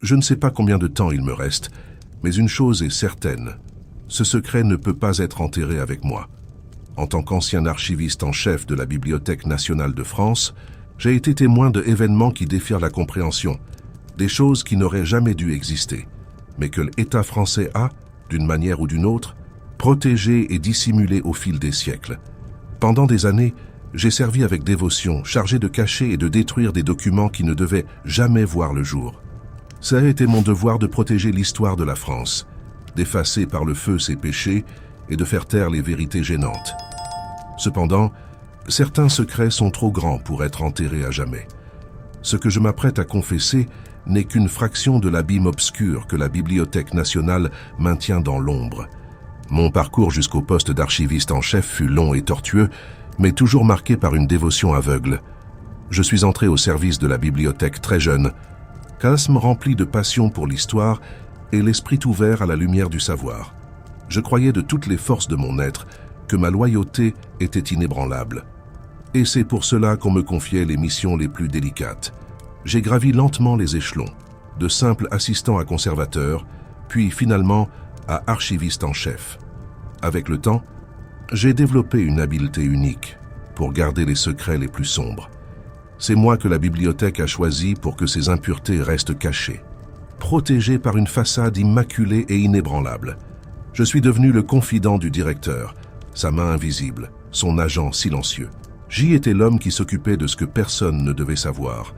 Je ne sais pas combien de temps il me reste, mais une chose est certaine, ce secret ne peut pas être enterré avec moi. En tant qu'ancien archiviste en chef de la Bibliothèque nationale de France, j'ai été témoin d'événements qui défient la compréhension, des choses qui n'auraient jamais dû exister, mais que l'État français a, d'une manière ou d'une autre, protégé et dissimulé au fil des siècles. Pendant des années, j'ai servi avec dévotion, chargé de cacher et de détruire des documents qui ne devaient jamais voir le jour. Ça a été mon devoir de protéger l'histoire de la France, d'effacer par le feu ses péchés et de faire taire les vérités gênantes. Cependant, certains secrets sont trop grands pour être enterrés à jamais. Ce que je m'apprête à confesser n'est qu'une fraction de l'abîme obscur que la Bibliothèque nationale maintient dans l'ombre. Mon parcours jusqu'au poste d'archiviste en chef fut long et tortueux, mais toujours marqué par une dévotion aveugle. Je suis entré au service de la bibliothèque très jeune, Casme rempli de passion pour l'histoire et l'esprit ouvert à la lumière du savoir. Je croyais de toutes les forces de mon être que ma loyauté était inébranlable. Et c'est pour cela qu'on me confiait les missions les plus délicates. J'ai gravi lentement les échelons, de simple assistant à conservateur, puis finalement à archiviste en chef. Avec le temps, j'ai développé une habileté unique pour garder les secrets les plus sombres. C'est moi que la bibliothèque a choisi pour que ces impuretés restent cachées, protégées par une façade immaculée et inébranlable. Je suis devenu le confident du directeur, sa main invisible, son agent silencieux. J'y étais l'homme qui s'occupait de ce que personne ne devait savoir.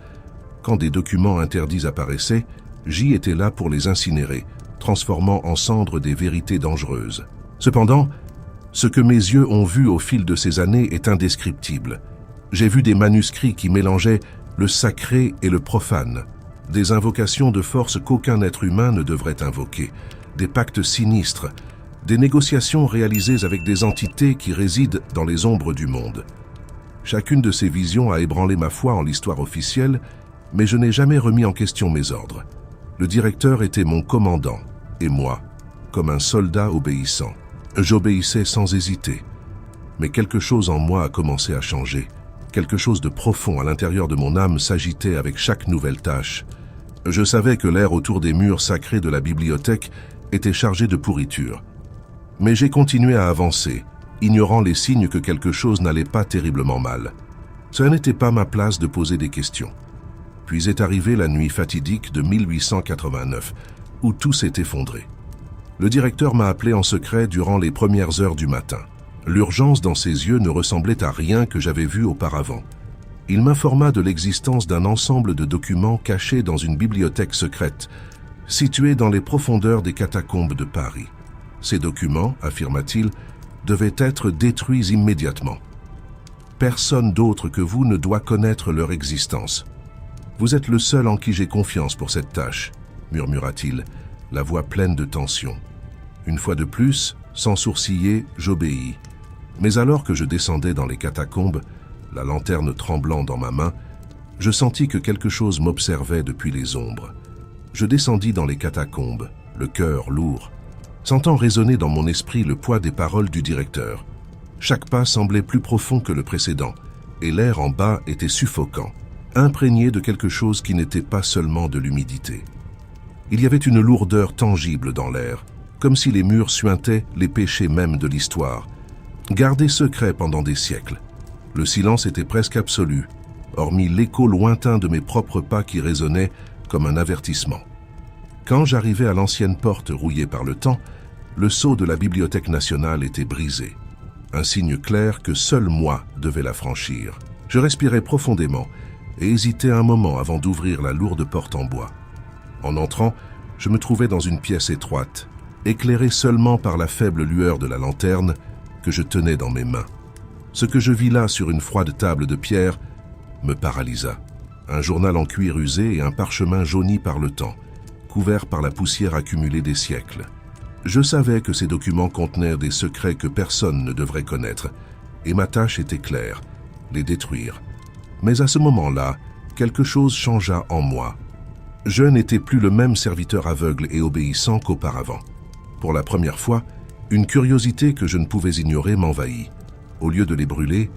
Quand des documents interdits apparaissaient, j'y étais là pour les incinérer, transformant en cendres des vérités dangereuses. Cependant, ce que mes yeux ont vu au fil de ces années est indescriptible. J'ai vu des manuscrits qui mélangeaient le sacré et le profane, des invocations de forces qu'aucun être humain ne devrait invoquer, des pactes sinistres, des négociations réalisées avec des entités qui résident dans les ombres du monde. Chacune de ces visions a ébranlé ma foi en l'histoire officielle, mais je n'ai jamais remis en question mes ordres. Le directeur était mon commandant, et moi, comme un soldat obéissant. J'obéissais sans hésiter. Mais quelque chose en moi a commencé à changer. Quelque chose de profond à l'intérieur de mon âme s'agitait avec chaque nouvelle tâche. Je savais que l'air autour des murs sacrés de la bibliothèque était chargé de pourriture. Mais j'ai continué à avancer, ignorant les signes que quelque chose n'allait pas terriblement mal. Ce n'était pas ma place de poser des questions. Puis est arrivée la nuit fatidique de 1889, où tout s'est effondré. Le directeur m'a appelé en secret durant les premières heures du matin. L'urgence dans ses yeux ne ressemblait à rien que j'avais vu auparavant. Il m'informa de l'existence d'un ensemble de documents cachés dans une bibliothèque secrète, située dans les profondeurs des catacombes de Paris. Ces documents, affirma-t-il, devaient être détruits immédiatement. Personne d'autre que vous ne doit connaître leur existence. Vous êtes le seul en qui j'ai confiance pour cette tâche, murmura-t-il, la voix pleine de tension. Une fois de plus, sans sourciller, j'obéis. Mais alors que je descendais dans les catacombes, la lanterne tremblant dans ma main, je sentis que quelque chose m'observait depuis les ombres. Je descendis dans les catacombes, le cœur lourd, sentant résonner dans mon esprit le poids des paroles du directeur. Chaque pas semblait plus profond que le précédent, et l'air en bas était suffocant, imprégné de quelque chose qui n'était pas seulement de l'humidité. Il y avait une lourdeur tangible dans l'air, comme si les murs suintaient les péchés même de l'histoire, gardés secrets pendant des siècles. Le silence était presque absolu, hormis l'écho lointain de mes propres pas qui résonnait comme un avertissement. Quand j'arrivais à l'ancienne porte rouillée par le temps, le sceau de la Bibliothèque nationale était brisé, un signe clair que seul moi devais la franchir. Je respirais profondément et hésitais un moment avant d'ouvrir la lourde porte en bois. En entrant, je me trouvais dans une pièce étroite, éclairée seulement par la faible lueur de la lanterne que je tenais dans mes mains. Ce que je vis là sur une froide table de pierre me paralysa. Un journal en cuir usé et un parchemin jauni par le temps, couvert par la poussière accumulée des siècles. Je savais que ces documents contenaient des secrets que personne ne devrait connaître, et ma tâche était claire, les détruire. Mais à ce moment-là, quelque chose changea en moi. Je n'étais plus le même serviteur aveugle et obéissant qu'auparavant. Pour la première fois, une curiosité que je ne pouvais ignorer m'envahit. Au lieu de les brûler,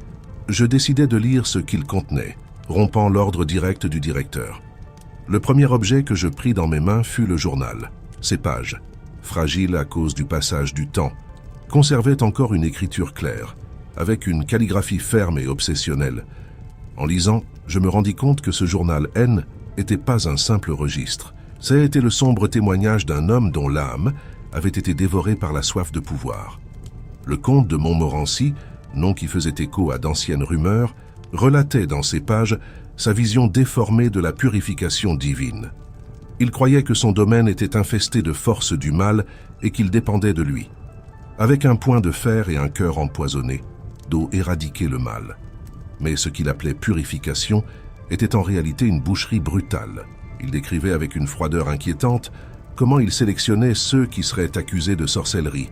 je décidai de lire ce qu'ils contenaient, rompant l'ordre direct du directeur. Le premier objet que je pris dans mes mains fut le journal. Ces pages, fragiles à cause du passage du temps, conservaient encore une écriture claire, avec une calligraphie ferme et obsessionnelle. En lisant, je me rendis compte que ce journal N n'était pas un simple registre. Ça a été le sombre témoignage d'un homme dont l'âme avait été dévorée par la soif de pouvoir. Le comte de Montmorency, nom qui faisait écho à d'anciennes rumeurs, relatait dans ces pages sa vision déformée de la purification divine. Il croyait que son domaine était infesté de forces du mal et qu'il dépendait de lui. Avec un poing de fer et un cœur empoisonné, d'où éradiquer le mal. Mais ce qu'il appelait purification était en réalité une boucherie brutale. Il décrivait avec une froideur inquiétante comment il sélectionnait ceux qui seraient accusés de sorcellerie.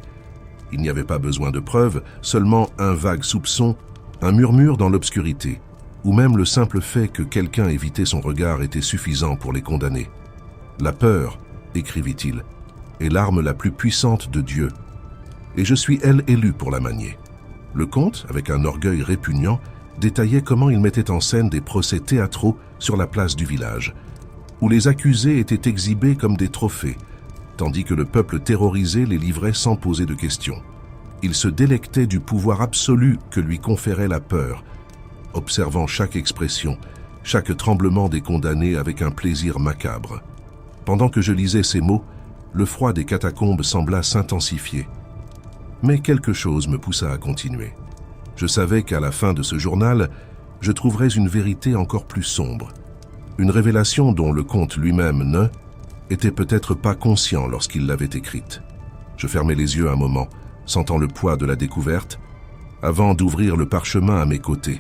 Il n'y avait pas besoin de preuves, seulement un vague soupçon, un murmure dans l'obscurité, ou même le simple fait que quelqu'un évitait son regard était suffisant pour les condamner. La peur, écrivit-il, est l'arme la plus puissante de Dieu, et je suis elle élu pour la manier. Le comte, avec un orgueil répugnant, détaillait comment il mettait en scène des procès théâtraux sur la place du village, où les accusés étaient exhibés comme des trophées, tandis que le peuple terrorisé les livrait sans poser de questions. Il se délectait du pouvoir absolu que lui conférait la peur, observant chaque expression, chaque tremblement des condamnés avec un plaisir macabre. Pendant que je lisais ces mots, le froid des catacombes sembla s'intensifier. Mais quelque chose me poussa à continuer. Je savais qu'à la fin de ce journal, je trouverais une vérité encore plus sombre, une révélation dont le comte lui-même ne était peut-être pas conscient lorsqu'il l'avait écrite. Je fermai les yeux un moment, sentant le poids de la découverte, avant d'ouvrir le parchemin à mes côtés.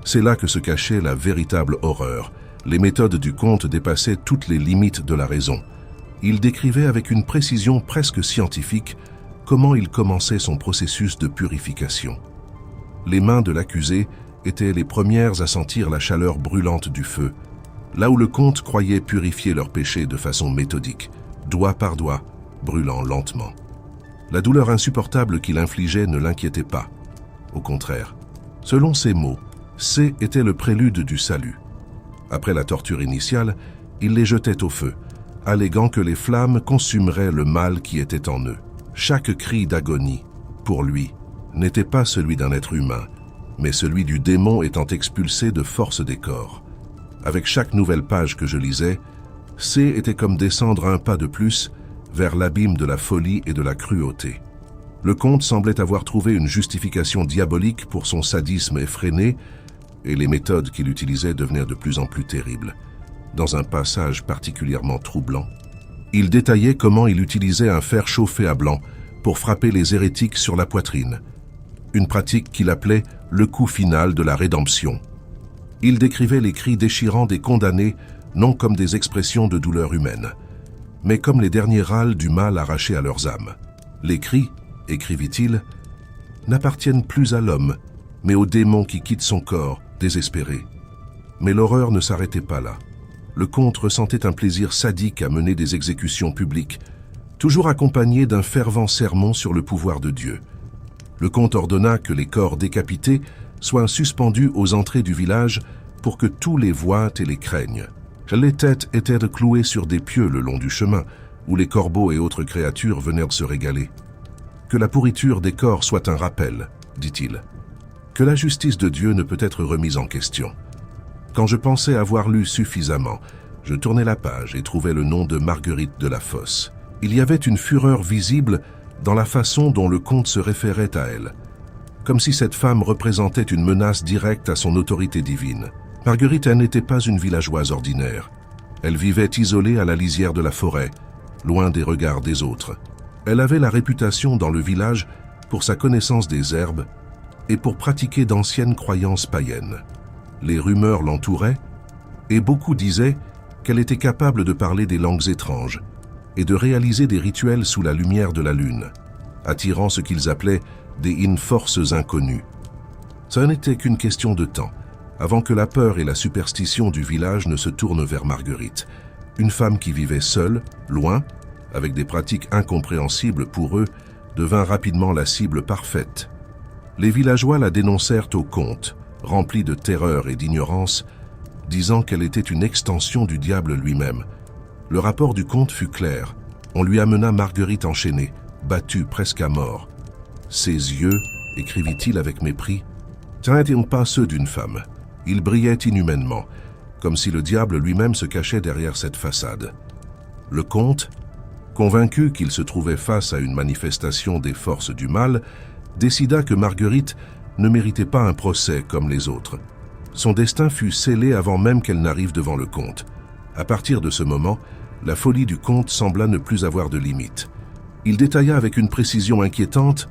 C'est là que se cachait la véritable horreur. Les méthodes du comte dépassaient toutes les limites de la raison. Il décrivait avec une précision presque scientifique comment il commençait son processus de purification. Les mains de l'accusé étaient les premières à sentir la chaleur brûlante du feu, là où le comte croyait purifier leurs péchés de façon méthodique, doigt par doigt, brûlant lentement. La douleur insupportable qu'il infligeait ne l'inquiétait pas. Au contraire, selon ses mots, C était le prélude du salut. Après la torture initiale, il les jetait au feu, alléguant que les flammes consumeraient le mal qui était en eux. Chaque cri d'agonie, pour lui, n'était pas celui d'un être humain, mais celui du démon étant expulsé de force des corps. Avec chaque nouvelle page que je lisais, C était comme descendre un pas de plus vers l'abîme de la folie et de la cruauté. Le comte semblait avoir trouvé une justification diabolique pour son sadisme effréné, et les méthodes qu'il utilisait devenaient de plus en plus terribles. Dans un passage particulièrement troublant, il détaillait comment il utilisait un fer chauffé à blanc pour frapper les hérétiques sur la poitrine, une pratique qu'il appelait le coup final de la rédemption. Il décrivait les cris déchirants des condamnés non comme des expressions de douleur humaine, mais comme les derniers râles du mal arraché à leurs âmes. Les cris, écrivit-il, n'appartiennent plus à l'homme, mais au démon qui quitte son corps, désespéré. Mais l'horreur ne s'arrêtait pas là. Le comte ressentait un plaisir sadique à mener des exécutions publiques, toujours accompagné d'un fervent sermon sur le pouvoir de Dieu. Le comte ordonna que les corps décapités soient suspendus aux entrées du village pour que tous les voient et les craignent. Les têtes étaient clouées sur des pieux le long du chemin, où les corbeaux et autres créatures venaient se régaler. Que la pourriture des corps soit un rappel, dit-il, que la justice de Dieu ne peut être remise en question. Quand je pensais avoir lu suffisamment, je tournai la page et trouvai le nom de Marguerite de la Fosse. Il y avait une fureur visible dans la façon dont le comte se référait à elle, comme si cette femme représentait une menace directe à son autorité divine. Marguerite n'était pas une villageoise ordinaire. Elle vivait isolée à la lisière de la forêt, loin des regards des autres. Elle avait la réputation dans le village pour sa connaissance des herbes et pour pratiquer d'anciennes croyances païennes. Les rumeurs l'entouraient, et beaucoup disaient qu'elle était capable de parler des langues étranges et de réaliser des rituels sous la lumière de la lune, attirant ce qu'ils appelaient des forces inconnues. Ce n'était qu'une question de temps, avant que la peur et la superstition du village ne se tournent vers Marguerite, une femme qui vivait seule, loin, avec des pratiques incompréhensibles pour eux, devint rapidement la cible parfaite. Les villageois la dénoncèrent au comte, remplis de terreur et d'ignorance, disant qu'elle était une extension du diable lui-même. Le rapport du comte fut clair. On lui amena Marguerite enchaînée, battue presque à mort. Ses yeux, écrivit-il avec mépris, n'étaient pas ceux d'une femme. Ils brillaient inhumainement, comme si le diable lui-même se cachait derrière cette façade. Le comte, convaincu qu'il se trouvait face à une manifestation des forces du mal, décida que Marguerite ne méritait pas un procès comme les autres. Son destin fut scellé avant même qu'elle n'arrive devant le comte. À partir de ce moment, la folie du comte sembla ne plus avoir de limite. Il détailla avec une précision inquiétante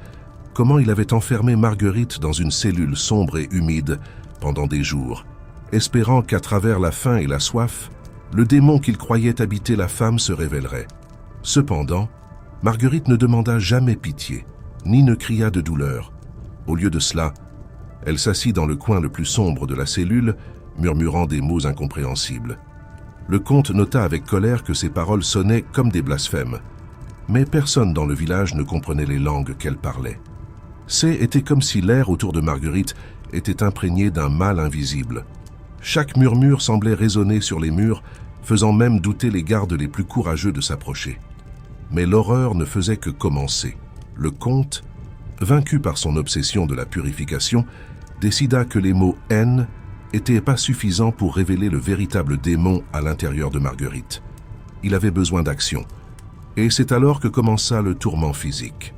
comment il avait enfermé Marguerite dans une cellule sombre et humide pendant des jours, espérant qu'à travers la faim et la soif, le démon qu'il croyait habiter la femme se révélerait. Cependant, Marguerite ne demanda jamais pitié, ni ne cria de douleur. Au lieu de cela, elle s'assit dans le coin le plus sombre de la cellule, murmurant des mots incompréhensibles. Le comte nota avec colère que ses paroles sonnaient comme des blasphèmes. Mais personne dans le village ne comprenait les langues qu'elle parlait. C'était comme si l'air autour de Marguerite était imprégné d'un mal invisible. Chaque murmure semblait résonner sur les murs, faisant même douter les gardes les plus courageux de s'approcher. Mais l'horreur ne faisait que commencer. Le comte, vaincu par son obsession de la purification, décida que les mots « haine » n'étaient pas suffisants pour révéler le véritable démon à l'intérieur de Marguerite. Il avait besoin d'action. Et c'est alors que commença le tourment physique.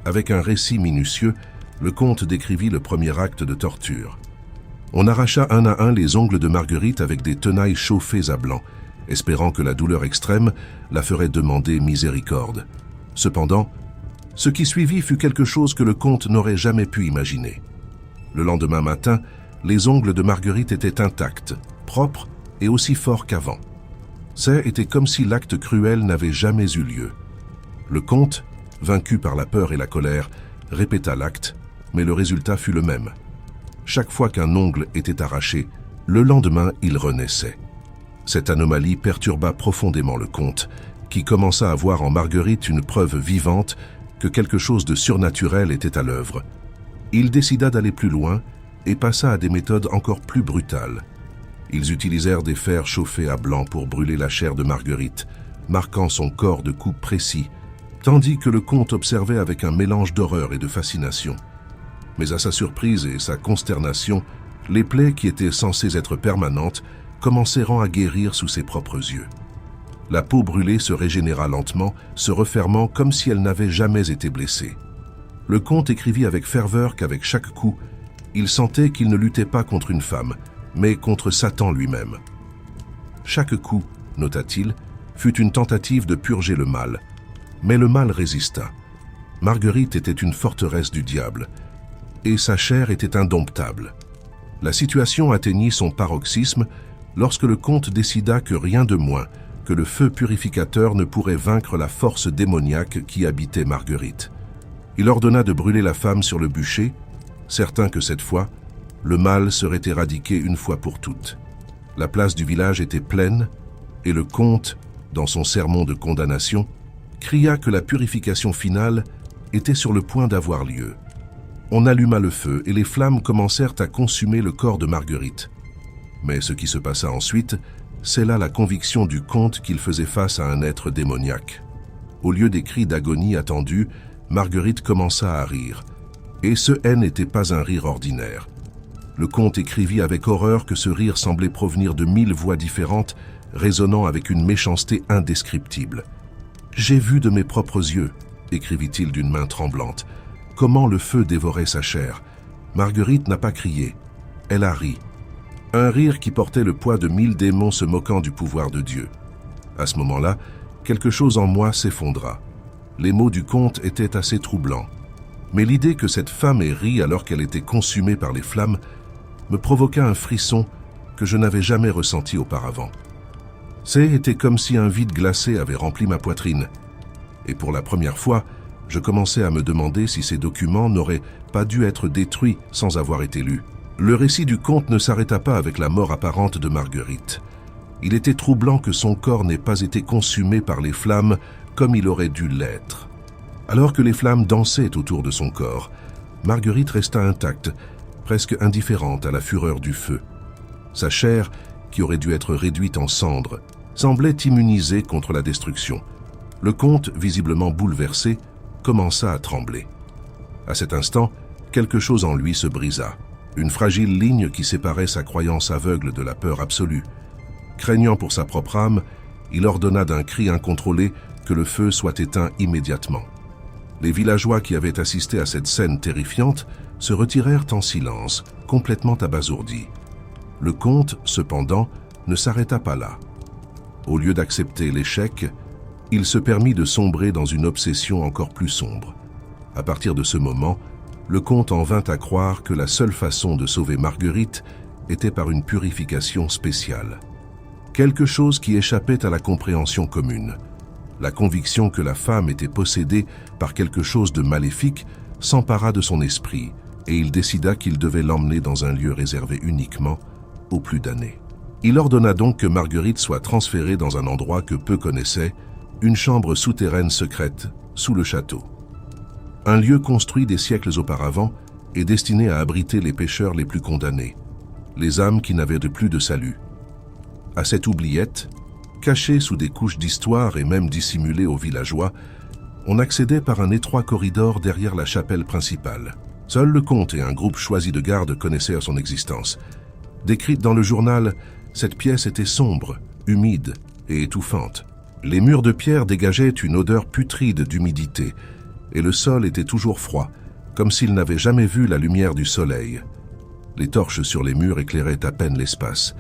Avec un récit minutieux, le comte décrivit le premier acte de torture. On arracha un à un les ongles de Marguerite avec des tenailles chauffées à blanc, espérant que la douleur extrême la ferait demander miséricorde. Cependant, ce qui suivit fut quelque chose que le comte n'aurait jamais pu imaginer. Le lendemain matin, les ongles de Marguerite étaient intacts, propres et aussi forts qu'avant. C'était comme si l'acte cruel n'avait jamais eu lieu. Le comte, vaincu par la peur et la colère, répéta l'acte, mais le résultat fut le même. Chaque fois qu'un ongle était arraché, le lendemain il renaissait. Cette anomalie perturba profondément le comte, qui commença à voir en Marguerite une preuve vivante que quelque chose de surnaturel était à l'œuvre. Il décida d'aller plus loin et passa à des méthodes encore plus brutales. Ils utilisèrent des fers chauffés à blanc pour brûler la chair de Marguerite, marquant son corps de coups précis, tandis que le comte observait avec un mélange d'horreur et de fascination. Mais à sa surprise et sa consternation, les plaies qui étaient censées être permanentes commencèrent à guérir sous ses propres yeux. La peau brûlée se régénéra lentement, se refermant comme si elle n'avait jamais été blessée. Le comte écrivit avec ferveur qu'avec chaque coup, il sentait qu'il ne luttait pas contre une femme, mais contre Satan lui-même. Chaque coup, nota-t-il, fut une tentative de purger le mal, mais le mal résista. Marguerite était une forteresse du diable, et sa chair était indomptable. La situation atteignit son paroxysme lorsque le comte décida que rien de moins que le feu purificateur ne pourrait vaincre la force démoniaque qui habitait Marguerite. Il ordonna de brûler la femme sur le bûcher, certain que cette fois, le mal serait éradiqué une fois pour toutes. La place du village était pleine, et le comte, dans son sermon de condamnation, cria que la purification finale était sur le point d'avoir lieu. On alluma le feu et les flammes commencèrent à consumer le corps de Marguerite. Mais ce qui se passa ensuite, c'est là la conviction du comte qu'il faisait face à un être démoniaque. Au lieu des cris d'agonie attendus, Marguerite commença à rire. Et ce n'était pas un rire ordinaire. Le comte écrivit avec horreur que ce rire semblait provenir de 1000 voix différentes, résonnant avec une méchanceté indescriptible. « J'ai vu de mes propres yeux », écrivit-il d'une main tremblante, « comment le feu dévorait sa chair. Marguerite n'a pas crié, elle a ri. Un rire qui portait le poids de 1000 démons se moquant du pouvoir de Dieu. À ce moment-là, quelque chose en moi s'effondra. Les mots du comte étaient assez troublants. Mais l'idée que cette femme ait ri alors qu'elle était consumée par les flammes me provoqua un frisson que je n'avais jamais ressenti auparavant. C'était comme si un vide glacé avait rempli ma poitrine. Et pour la première fois, je commençais à me demander si ces documents n'auraient pas dû être détruits sans avoir été lus. Le récit du comte ne s'arrêta pas avec la mort apparente de Marguerite. Il était troublant que son corps n'ait pas été consumé par les flammes comme il aurait dû l'être. Alors que les flammes dansaient autour de son corps, Marguerite resta intacte, presque indifférente à la fureur du feu. Sa chair, qui aurait dû être réduite en cendres, semblait immunisée contre la destruction. Le comte, visiblement bouleversé, commença à trembler. À cet instant, quelque chose en lui se brisa. Une fragile ligne qui séparait sa croyance aveugle de la peur absolue. Craignant pour sa propre âme, il ordonna d'un cri incontrôlé que le feu soit éteint immédiatement. Les villageois qui avaient assisté à cette scène terrifiante se retirèrent en silence, complètement abasourdis. Le comte, cependant, ne s'arrêta pas là. Au lieu d'accepter l'échec, il se permit de sombrer dans une obsession encore plus sombre. À partir de ce moment, le comte en vint à croire que la seule façon de sauver Marguerite était par une purification spéciale. Quelque chose qui échappait à la compréhension commune. La conviction que la femme était possédée par quelque chose de maléfique s'empara de son esprit et il décida qu'il devait l'emmener dans un lieu réservé uniquement aux plus damnés. Il ordonna donc que Marguerite soit transférée dans un endroit que peu connaissaient, une chambre souterraine secrète sous le château. Un lieu construit des siècles auparavant et destiné à abriter les pécheurs les plus condamnés, les âmes qui n'avaient plus de salut. À cette oubliette, cachée sous des couches d'histoire et même dissimulée aux villageois, on accédait par un étroit corridor derrière la chapelle principale. Seul le comte et un groupe choisi de gardes connaissaient son existence. Décrite dans le journal, cette pièce était sombre, humide et étouffante. Les murs de pierre dégageaient une odeur putride d'humidité, et le sol était toujours froid, comme s'il n'avait jamais vu la lumière du soleil. Les torches sur les murs éclairaient à peine l'espace,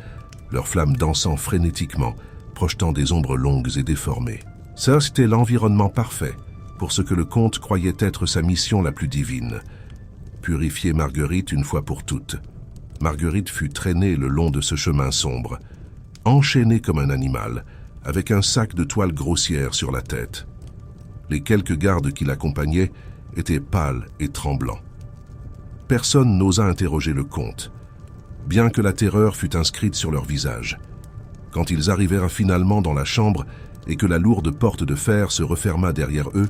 leurs flammes dansant frénétiquement, projetant des ombres longues et déformées. Ça, c'était l'environnement parfait pour ce que le comte croyait être sa mission la plus divine. Purifier Marguerite une fois pour toutes. Marguerite fut traînée le long de ce chemin sombre, enchaînée comme un animal, avec un sac de toile grossière sur la tête. Les quelques gardes qui l'accompagnaient étaient pâles et tremblants. Personne n'osa interroger le comte, bien que la terreur fût inscrite sur leur visage. Quand ils arrivèrent finalement dans la chambre et que la lourde porte de fer se referma derrière eux,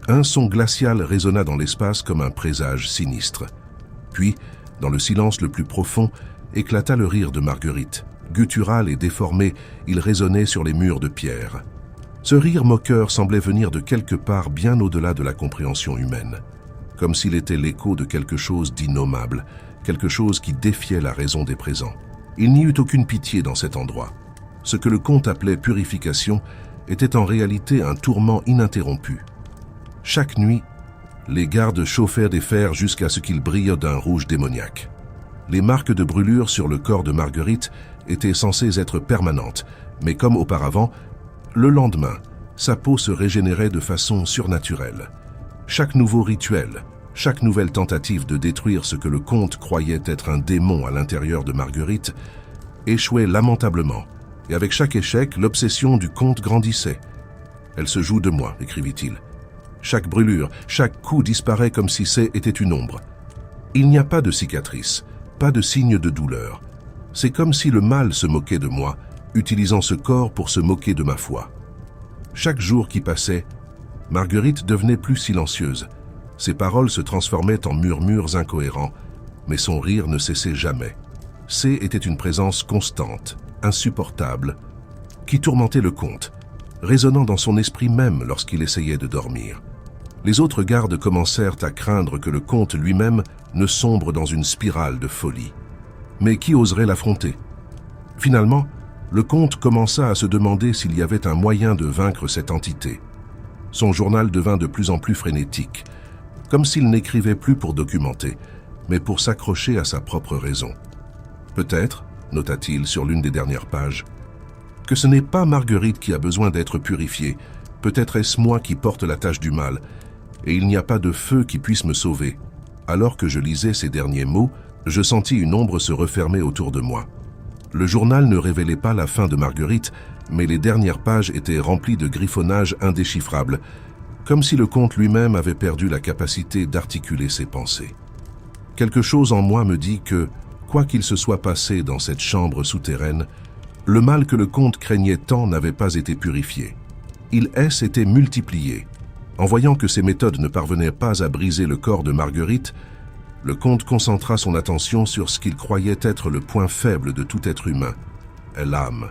un son glacial résonna dans l'espace comme un présage sinistre. Puis, dans le silence le plus profond, éclata le rire de Marguerite. Guttural et déformé, il résonnait sur les murs de pierre. Ce rire moqueur semblait venir de quelque part bien au-delà de la compréhension humaine, comme s'il était l'écho de quelque chose d'innommable, quelque chose qui défiait la raison des présents. Il n'y eut aucune pitié dans cet endroit. Ce que le comte appelait purification était en réalité un tourment ininterrompu. Chaque nuit, les gardes chauffèrent des fers jusqu'à ce qu'ils brillent d'un rouge démoniaque. Les marques de brûlure sur le corps de Marguerite étaient censées être permanentes, mais comme auparavant, le lendemain, sa peau se régénérait de façon surnaturelle. Chaque nouveau rituel, chaque nouvelle tentative de détruire ce que le comte croyait être un démon à l'intérieur de Marguerite échouait lamentablement, et avec chaque échec, l'obsession du comte grandissait. « Elle se joue de moi », écrivit-il. Chaque brûlure, chaque coup disparaît comme si c'était une ombre. Il n'y a pas de cicatrice, pas de signe de douleur. C'est comme si le mal se moquait de moi, utilisant ce corps pour se moquer de ma foi. Chaque jour qui passait, Marguerite devenait plus silencieuse. Ses paroles se transformaient en murmures incohérents, mais son rire ne cessait jamais. C était une présence constante, insupportable, qui tourmentait le comte, résonnant dans son esprit même lorsqu'il essayait de dormir. Les autres gardes commencèrent à craindre que le comte lui-même ne sombre dans une spirale de folie. Mais qui oserait l'affronter? Finalement, le comte commença à se demander s'il y avait un moyen de vaincre cette entité. Son journal devint de plus en plus frénétique, comme s'il n'écrivait plus pour documenter, mais pour s'accrocher à sa propre raison. Peut-être, nota-t-il sur l'une des dernières pages, que ce n'est pas Marguerite qui a besoin d'être purifiée, peut-être est-ce moi qui porte la tâche du mal, et il n'y a pas de feu qui puisse me sauver. Alors que je lisais ces derniers mots, je sentis une ombre se refermer autour de moi. Le journal ne révélait pas la fin de Marguerite, mais les dernières pages étaient remplies de griffonnages indéchiffrables, comme si le comte lui-même avait perdu la capacité d'articuler ses pensées. Quelque chose en moi me dit que, quoi qu'il se soit passé dans cette chambre souterraine, le mal que le comte craignait tant n'avait pas été purifié. Il s'était multiplié. En voyant que ces méthodes ne parvenaient pas à briser le corps de Marguerite, le comte concentra son attention sur ce qu'il croyait être le point faible de tout être humain, est l'âme.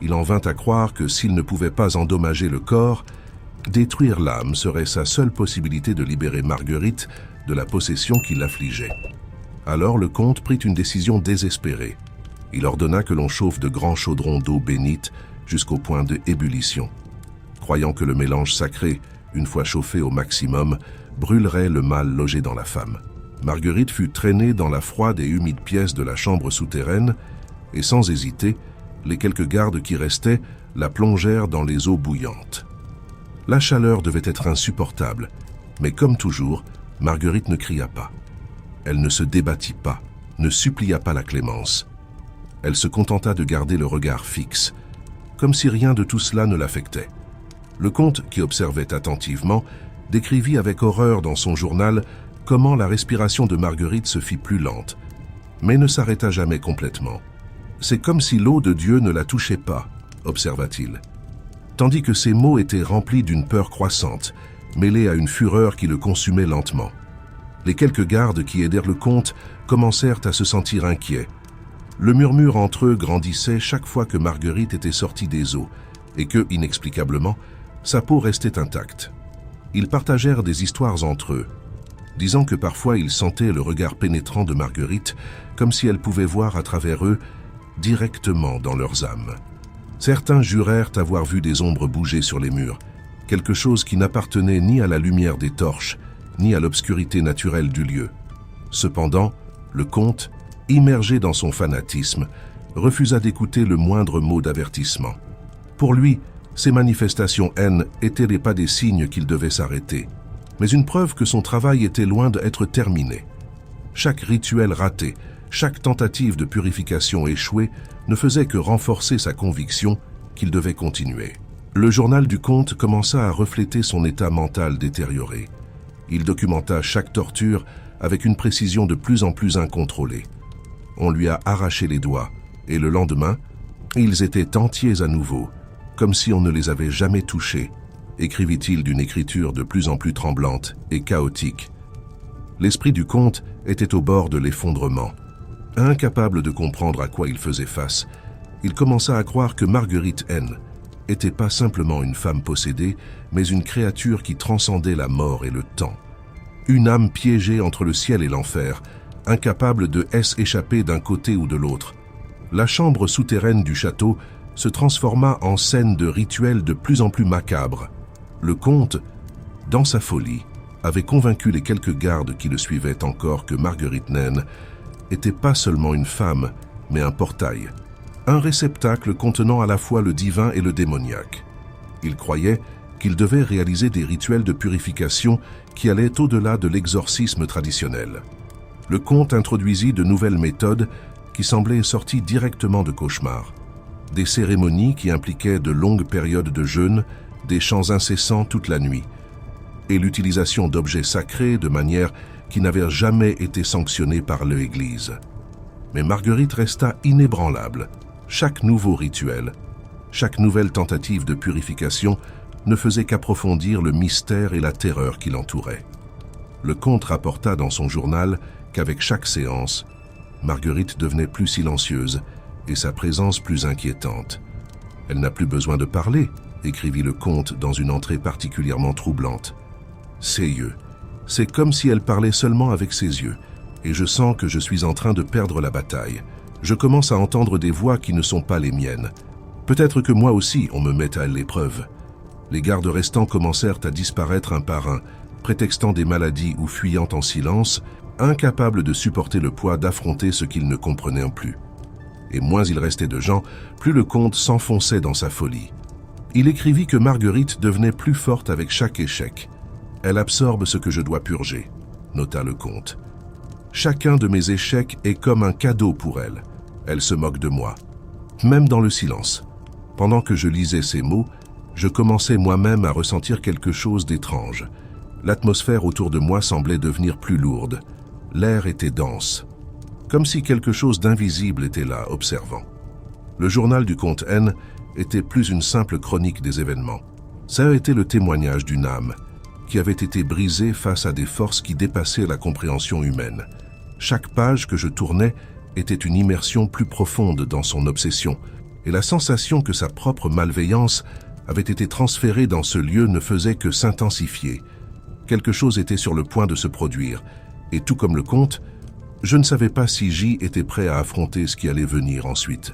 Il en vint à croire que s'il ne pouvait pas endommager le corps, détruire l'âme serait sa seule possibilité de libérer Marguerite de la possession qui l'affligeait. Alors le comte prit une décision désespérée. Il ordonna que l'on chauffe de grands chaudrons d'eau bénite jusqu'au point de ébullition. Croyant que le mélange sacré, une fois chauffé au maximum, brûlerait le mal logé dans la femme. Marguerite fut traînée dans la froide et humide pièce de la chambre souterraine et sans hésiter, les quelques gardes qui restaient la plongèrent dans les eaux bouillantes. La chaleur devait être insupportable, mais comme toujours, Marguerite ne cria pas. Elle ne se débattit pas, ne supplia pas la clémence. Elle se contenta de garder le regard fixe, comme si rien de tout cela ne l'affectait. Le comte, qui observait attentivement, décrivit avec horreur dans son journal comment la respiration de Marguerite se fit plus lente, mais ne s'arrêta jamais complètement. « C'est comme si l'eau de Dieu ne la touchait pas », observa-t-il. Tandis que ses mots étaient remplis d'une peur croissante, mêlée à une fureur qui le consumait lentement. Les quelques gardes qui aidèrent le comte commencèrent à se sentir inquiets. Le murmure entre eux grandissait chaque fois que Marguerite était sortie des eaux et que, inexplicablement, sa peau restait intacte. Ils partagèrent des histoires entre eux, disant que parfois ils sentaient le regard pénétrant de Marguerite comme si elle pouvait voir à travers eux directement dans leurs âmes. Certains jurèrent avoir vu des ombres bouger sur les murs, quelque chose qui n'appartenait ni à la lumière des torches, ni à l'obscurité naturelle du lieu. Cependant, le comte, immergé dans son fanatisme, refusa d'écouter le moindre mot d'avertissement. Pour lui, ces manifestations haines étaient les pas des signes qu'il devait s'arrêter, mais une preuve que son travail était loin d'être terminé. Chaque rituel raté, chaque tentative de purification échouée ne faisait que renforcer sa conviction qu'il devait continuer. Le journal du comte commença à refléter son état mental détérioré. Il documenta chaque torture avec une précision de plus en plus incontrôlée. On lui a arraché les doigts, et le lendemain, ils étaient entiers à nouveau, comme si on ne les avait jamais touchés, écrivit-il d'une écriture de plus en plus tremblante et chaotique. L'esprit du comte était au bord de l'effondrement. Incapable de comprendre à quoi il faisait face, il commença à croire que Marguerite N n'était pas simplement une femme possédée, mais une créature qui transcendait la mort et le temps. Une âme piégée entre le ciel et l'enfer, incapable de s'échapper d'un côté ou de l'autre. La chambre souterraine du château se transforma en scène de rituels de plus en plus macabres. Le comte, dans sa folie, avait convaincu les quelques gardes qui le suivaient encore que Marguerite Naine était pas seulement une femme, mais un portail, un réceptacle contenant à la fois le divin et le démoniaque. Il croyait qu'il devait réaliser des rituels de purification qui allaient au-delà de l'exorcisme traditionnel. Le comte introduisit de nouvelles méthodes qui semblaient sorties directement de cauchemars. Des cérémonies qui impliquaient de longues périodes de jeûne, des chants incessants toute la nuit, et l'utilisation d'objets sacrés de manière qui n'avait jamais été sanctionnée par l'Église. Mais Marguerite resta inébranlable. Chaque nouveau rituel, chaque nouvelle tentative de purification ne faisait qu'approfondir le mystère et la terreur qui l'entouraient. Le comte rapporta dans son journal qu'avec chaque séance, Marguerite devenait plus silencieuse et sa présence plus inquiétante. « Elle n'a plus besoin de parler », écrivit le comte dans une entrée particulièrement troublante. « Ses yeux. C'est comme si elle parlait seulement avec ses yeux, et je sens que je suis en train de perdre la bataille. Je commence à entendre des voix qui ne sont pas les miennes. Peut-être que moi aussi on me met à l'épreuve. » Les gardes restants commencèrent à disparaître un par un, prétextant des maladies ou fuyant en silence, incapables de supporter le poids d'affronter ce qu'ils ne comprenaient plus. Et moins il restait de gens, plus le comte s'enfonçait dans sa folie. Il écrivit que Marguerite devenait plus forte avec chaque échec. « Elle absorbe ce que je dois purger », nota le comte. « Chacun de mes échecs est comme un cadeau pour elle. Elle se moque de moi. » Même dans le silence. Pendant que je lisais ces mots, je commençais moi-même à ressentir quelque chose d'étrange. L'atmosphère autour de moi semblait devenir plus lourde. L'air était dense, comme si quelque chose d'invisible était là, observant. Le journal du comte N était plus une simple chronique des événements. Ça a été le témoignage d'une âme qui avait été brisée face à des forces qui dépassaient la compréhension humaine. Chaque page que je tournais était une immersion plus profonde dans son obsession, et la sensation que sa propre malveillance avait été transférée dans ce lieu ne faisait que s'intensifier. Quelque chose était sur le point de se produire, et tout comme le comte, je ne savais pas si J était prêt à affronter ce qui allait venir ensuite.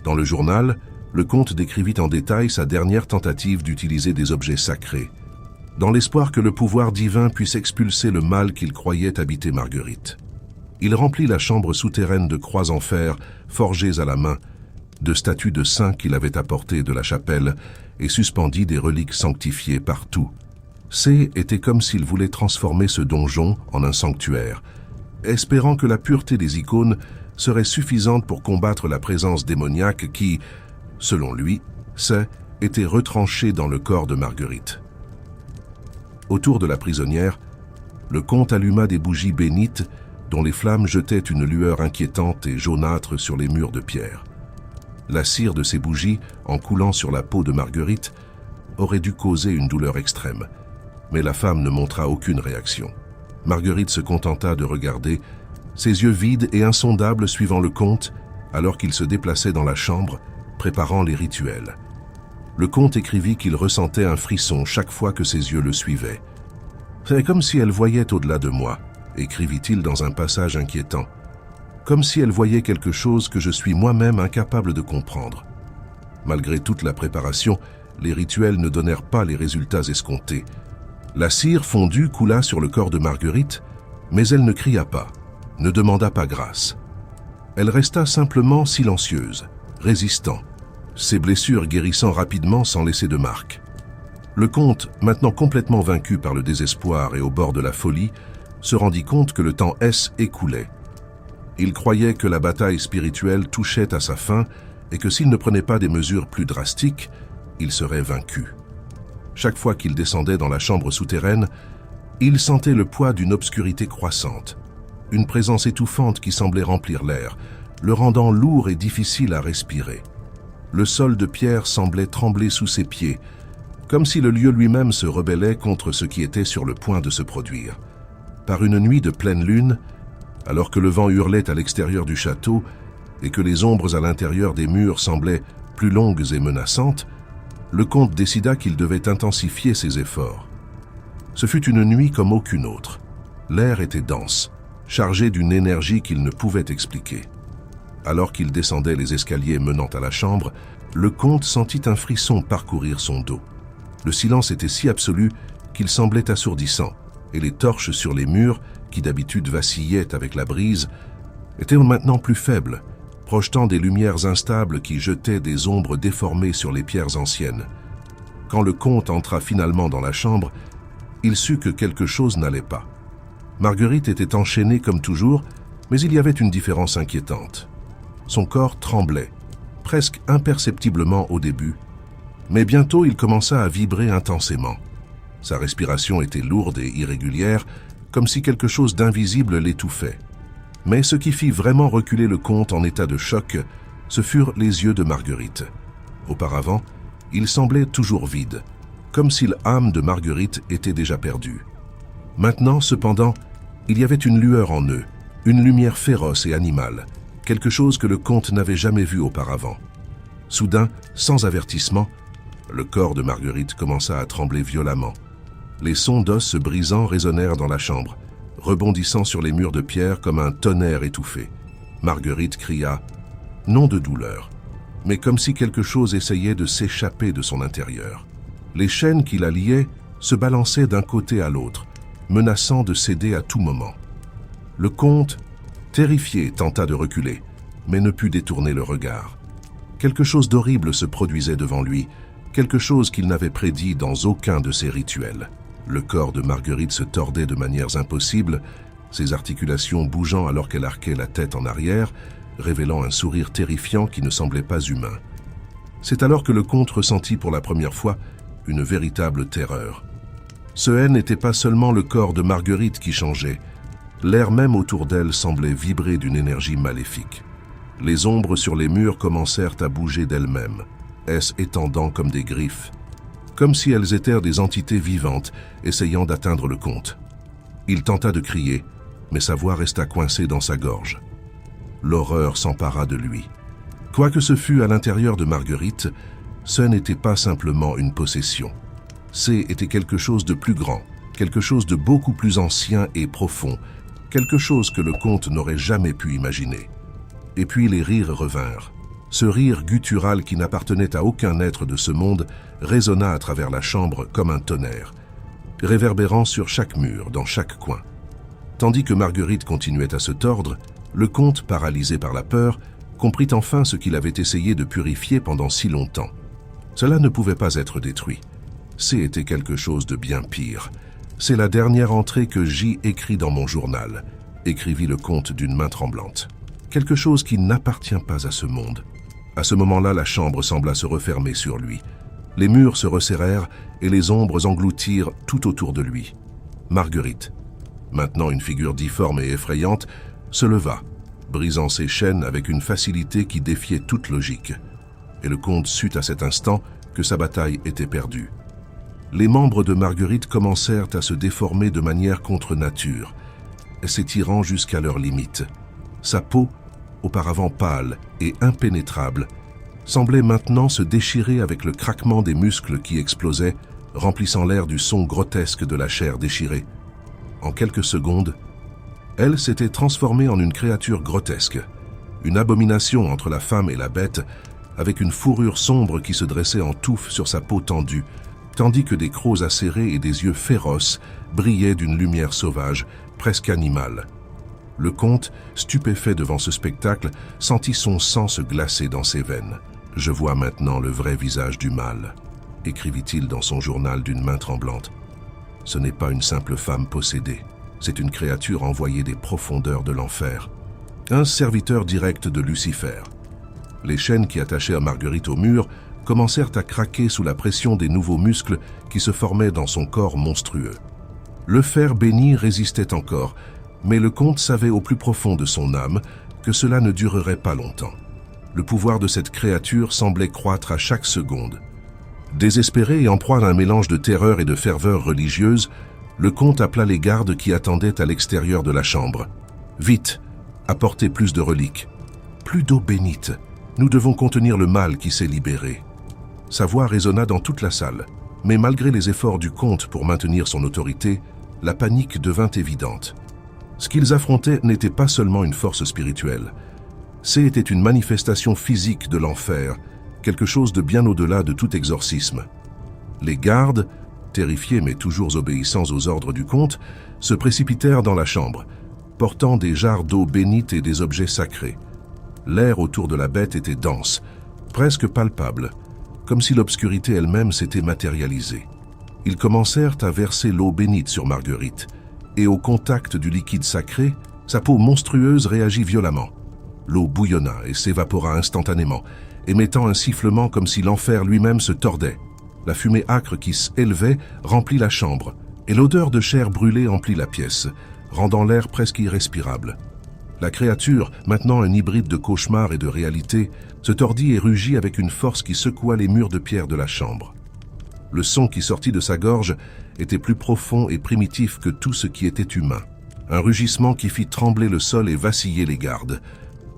Dans le journal, le comte décrivit en détail sa dernière tentative d'utiliser des objets sacrés, dans l'espoir que le pouvoir divin puisse expulser le mal qu'il croyait habiter Marguerite. Il remplit la chambre souterraine de croix en fer forgées à la main, de statues de saints qu'il avait apportées de la chapelle et suspendit des reliques sanctifiées partout. C était comme s'il voulait transformer ce donjon en un sanctuaire, espérant que la pureté des icônes serait suffisante pour combattre la présence démoniaque qui, selon lui, était retranchée dans le corps de Marguerite. Autour de la prisonnière, le comte alluma des bougies bénites dont les flammes jetaient une lueur inquiétante et jaunâtre sur les murs de pierre. La cire de ces bougies, en coulant sur la peau de Marguerite, aurait dû causer une douleur extrême, mais la femme ne montra aucune réaction. Marguerite se contenta de regarder, ses yeux vides et insondables suivant le comte, alors qu'il se déplaçait dans la chambre, préparant les rituels. Le comte écrivit qu'il ressentait un frisson chaque fois que ses yeux le suivaient. « C'est comme si elle voyait au-delà de moi », écrivit-il dans un passage inquiétant. « Comme si elle voyait quelque chose que je suis moi-même incapable de comprendre. » Malgré toute la préparation, les rituels ne donnèrent pas les résultats escomptés. La cire fondue coula sur le corps de Marguerite, mais elle ne cria pas, ne demanda pas grâce. Elle resta simplement silencieuse, résistant, ses blessures guérissant rapidement sans laisser de marques. Le comte, maintenant complètement vaincu par le désespoir et au bord de la folie, se rendit compte que le temps écoulait. Il croyait que la bataille spirituelle touchait à sa fin et que s'il ne prenait pas des mesures plus drastiques, il serait vaincu. Chaque fois qu'il descendait dans la chambre souterraine, il sentait le poids d'une obscurité croissante, une présence étouffante qui semblait remplir l'air, le rendant lourd et difficile à respirer. Le sol de pierre semblait trembler sous ses pieds, comme si le lieu lui-même se rebellait contre ce qui était sur le point de se produire. Par une nuit de pleine lune, alors que le vent hurlait à l'extérieur du château et que les ombres à l'intérieur des murs semblaient plus longues et menaçantes, le comte décida qu'il devait intensifier ses efforts. Ce fut une nuit comme aucune autre. L'air était dense, chargé d'une énergie qu'il ne pouvait expliquer. Alors qu'il descendait les escaliers menant à la chambre, le comte sentit un frisson parcourir son dos. Le silence était si absolu qu'il semblait assourdissant, et les torches sur les murs, qui d'habitude vacillaient avec la brise, étaient maintenant plus faibles, projetant des lumières instables qui jetaient des ombres déformées sur les pierres anciennes. Quand le comte entra finalement dans la chambre, il sut que quelque chose n'allait pas. Marguerite était enchaînée comme toujours, mais il y avait une différence inquiétante. Son corps tremblait, presque imperceptiblement au début, mais bientôt il commença à vibrer intensément. Sa respiration était lourde et irrégulière, comme si quelque chose d'invisible l'étouffait. Mais ce qui fit vraiment reculer le comte en état de choc, ce furent les yeux de Marguerite. Auparavant, ils semblaient toujours vides, comme si l'âme de Marguerite était déjà perdue. Maintenant, cependant, il y avait une lueur en eux, une lumière féroce et animale, quelque chose que le comte n'avait jamais vu auparavant. Soudain, sans avertissement, le corps de Marguerite commença à trembler violemment. Les sons d'os se brisant résonnèrent dans la chambre, rebondissant sur les murs de pierre comme un tonnerre étouffé. Marguerite cria, non de douleur, mais comme si quelque chose essayait de s'échapper de son intérieur. Les chaînes qui la liaient se balançaient d'un côté à l'autre, menaçant de céder à tout moment. Le comte, terrifié, tenta de reculer, mais ne put détourner le regard. Quelque chose d'horrible se produisait devant lui, quelque chose qu'il n'avait prédit dans aucun de ses rituels. Le corps de Marguerite se tordait de manières impossibles, ses articulations bougeant alors qu'elle arquait la tête en arrière, révélant un sourire terrifiant qui ne semblait pas humain. C'est alors que le comte ressentit pour la première fois une véritable terreur. Ce n'était pas seulement le corps de Marguerite qui changeait, l'air même autour d'elle semblait vibrer d'une énergie maléfique. Les ombres sur les murs commencèrent à bouger d'elles-mêmes, étendant comme des griffes, comme si elles étaient des entités vivantes essayant d'atteindre le comte. Il tenta de crier, mais sa voix resta coincée dans sa gorge. l'horreur s'empara de lui. Quoi que ce fût à l'intérieur de Marguerite, ce n'était pas simplement une possession. C était quelque chose de plus grand, quelque chose de beaucoup plus ancien et profond, quelque chose que le comte n'aurait jamais pu imaginer. Et puis les rires revinrent. Ce rire guttural qui n'appartenait à aucun être de ce monde résonna à travers la chambre comme un tonnerre, réverbérant sur chaque mur, dans chaque coin. Tandis que Marguerite continuait à se tordre, le comte, paralysé par la peur, comprit enfin ce qu'il avait essayé de purifier pendant si longtemps. Cela ne pouvait pas être détruit. C était quelque chose de bien pire. C'est la dernière entrée que J écrit dans mon journal, écrivit le comte d'une main tremblante. Quelque chose qui n'appartient pas à ce monde. À ce moment-là, la chambre sembla se refermer sur lui. Les murs se resserrèrent et les ombres engloutirent tout autour de lui. Marguerite, maintenant une figure difforme et effrayante, se leva, brisant ses chaînes avec une facilité qui défiait toute logique. Et le comte sut à cet instant que sa bataille était perdue. Les membres de Marguerite commencèrent à se déformer de manière contre nature, s'étirant jusqu'à leurs limites. Sa peau, auparavant pâle et impénétrable, semblait maintenant se déchirer avec le craquement des muscles qui explosaient, remplissant l'air du son grotesque de la chair déchirée. En quelques secondes, elle s'était transformée en une créature grotesque, une abomination entre la femme et la bête, avec une fourrure sombre qui se dressait en touffe sur sa peau tendue, tandis que des crocs acérés et des yeux féroces brillaient d'une lumière sauvage, presque animale. Le comte, stupéfait devant ce spectacle, sentit son sang se glacer dans ses veines. « Je vois maintenant le vrai visage du mal », écrivit-il dans son journal d'une main tremblante. « Ce n'est pas une simple femme possédée, c'est une créature envoyée des profondeurs de l'enfer, un serviteur direct de Lucifer. » Les chaînes qui attachaient Marguerite au mur commencèrent à craquer sous la pression des nouveaux muscles qui se formaient dans son corps monstrueux. Le fer béni résistait encore, mais le comte savait au plus profond de son âme que cela ne durerait pas longtemps. Le pouvoir de cette créature semblait croître à chaque seconde. Désespéré et en proie à un mélange de terreur et de ferveur religieuse, le comte appela les gardes qui attendaient à l'extérieur de la chambre. « Vite, apportez plus de reliques. Plus d'eau bénite. Nous devons contenir le mal qui s'est libéré. » Sa voix résonna dans toute la salle, mais malgré les efforts du comte pour maintenir son autorité, la panique devint évidente. Ce qu'ils affrontaient n'était pas seulement une force spirituelle. C'était une manifestation physique de l'enfer, quelque chose de bien au-delà de tout exorcisme. Les gardes, terrifiés mais toujours obéissants aux ordres du comte, se précipitèrent dans la chambre, portant des jarres d'eau bénite et des objets sacrés. L'air autour de la bête était dense, presque palpable, comme si l'obscurité elle-même s'était matérialisée. Ils commencèrent à verser l'eau bénite sur Marguerite, et au contact du liquide sacré, sa peau monstrueuse réagit violemment. L'eau bouillonna et s'évapora instantanément, émettant un sifflement comme si l'enfer lui-même se tordait. La fumée âcre qui s'élevait remplit la chambre, et l'odeur de chair brûlée emplit la pièce, rendant l'air presque irrespirable. La créature, maintenant un hybride de cauchemar et de réalité, se tordit et rugit avec une force qui secoua les murs de pierre de la chambre. Le son qui sortit de sa gorge était plus profond et primitif que tout ce qui était humain. Un rugissement qui fit trembler le sol et vaciller les gardes.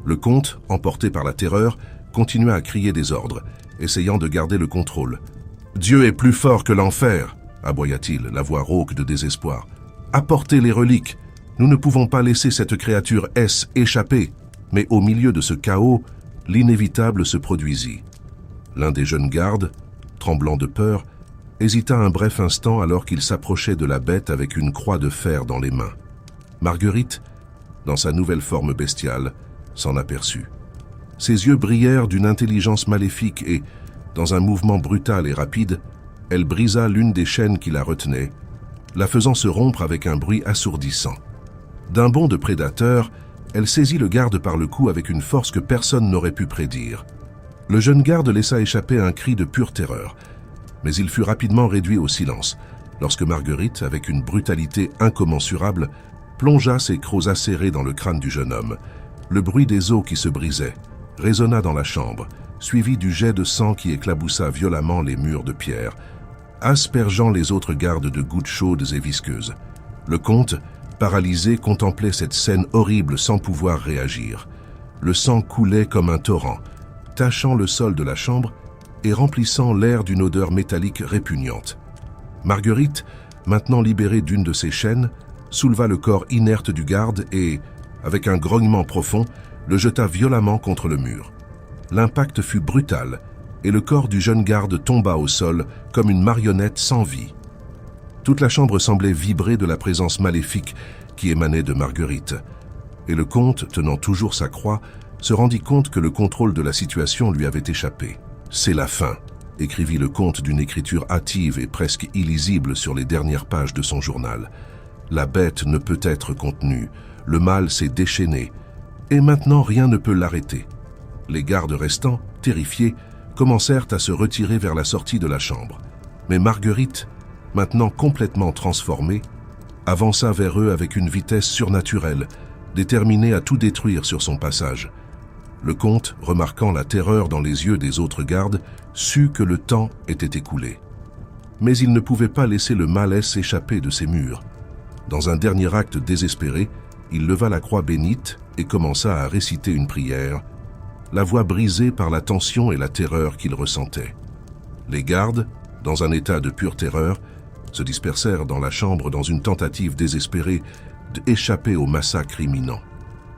Le comte, emporté par la terreur, continua à crier des ordres, essayant de garder le contrôle. « Dieu est plus fort que l'enfer !» aboya-t-il, la voix rauque de désespoir. « Apportez les reliques! Nous ne pouvons pas laisser cette créature S échapper !» Mais au milieu de ce chaos, l'inévitable se produisit. L'un des jeunes gardes, tremblant de peur, hésita un bref instant alors qu'il s'approchait de la bête avec une croix de fer dans les mains. Marguerite, dans sa nouvelle forme bestiale, s'en aperçut. Ses yeux brillèrent d'une intelligence maléfique et, dans un mouvement brutal et rapide, elle brisa l'une des chaînes qui la retenaient, la faisant se rompre avec un bruit assourdissant. D'un bond de prédateur, elle saisit le garde par le cou avec une force que personne n'aurait pu prédire. Le jeune garde laissa échapper un cri de pure terreur, mais il fut rapidement réduit au silence, lorsque Marguerite, avec une brutalité incommensurable, plongea ses crocs acérés dans le crâne du jeune homme. Le bruit des os qui se brisaient résonna dans la chambre, suivi du jet de sang qui éclaboussa violemment les murs de pierre, aspergeant les autres gardes de gouttes chaudes et visqueuses. Le comte, paralysé, contemplait cette scène horrible sans pouvoir réagir. Le sang coulait comme un torrent, tachant le sol de la chambre et remplissant l'air d'une odeur métallique répugnante. Marguerite, maintenant libérée d'une de ses chaînes, souleva le corps inerte du garde et, avec un grognement profond, le jeta violemment contre le mur. L'impact fut brutal et le corps du jeune garde tomba au sol comme une marionnette sans vie. Toute la chambre semblait vibrer de la présence maléfique qui émanait de Marguerite. Et le comte, tenant toujours sa croix, se rendit compte que le contrôle de la situation lui avait échappé. « C'est la fin », écrivit le comte d'une écriture hâtive et presque illisible sur les dernières pages de son journal. « La bête ne peut être contenue, le mal s'est déchaîné, et maintenant rien ne peut l'arrêter. » Les gardes restants, terrifiés, commencèrent à se retirer vers la sortie de la chambre. Mais Marguerite, maintenant complètement transformée, avança vers eux avec une vitesse surnaturelle, déterminée à tout détruire sur son passage. Le comte, remarquant la terreur dans les yeux des autres gardes, sut que le temps était écoulé. Mais il ne pouvait pas laisser le malaise s'échapper de ses murs. Dans un dernier acte désespéré, il leva la croix bénite et commença à réciter une prière, la voix brisée par la tension et la terreur qu'il ressentait. Les gardes, dans un état de pure terreur, se dispersèrent dans la chambre dans une tentative désespérée d'échapper au massacre imminent.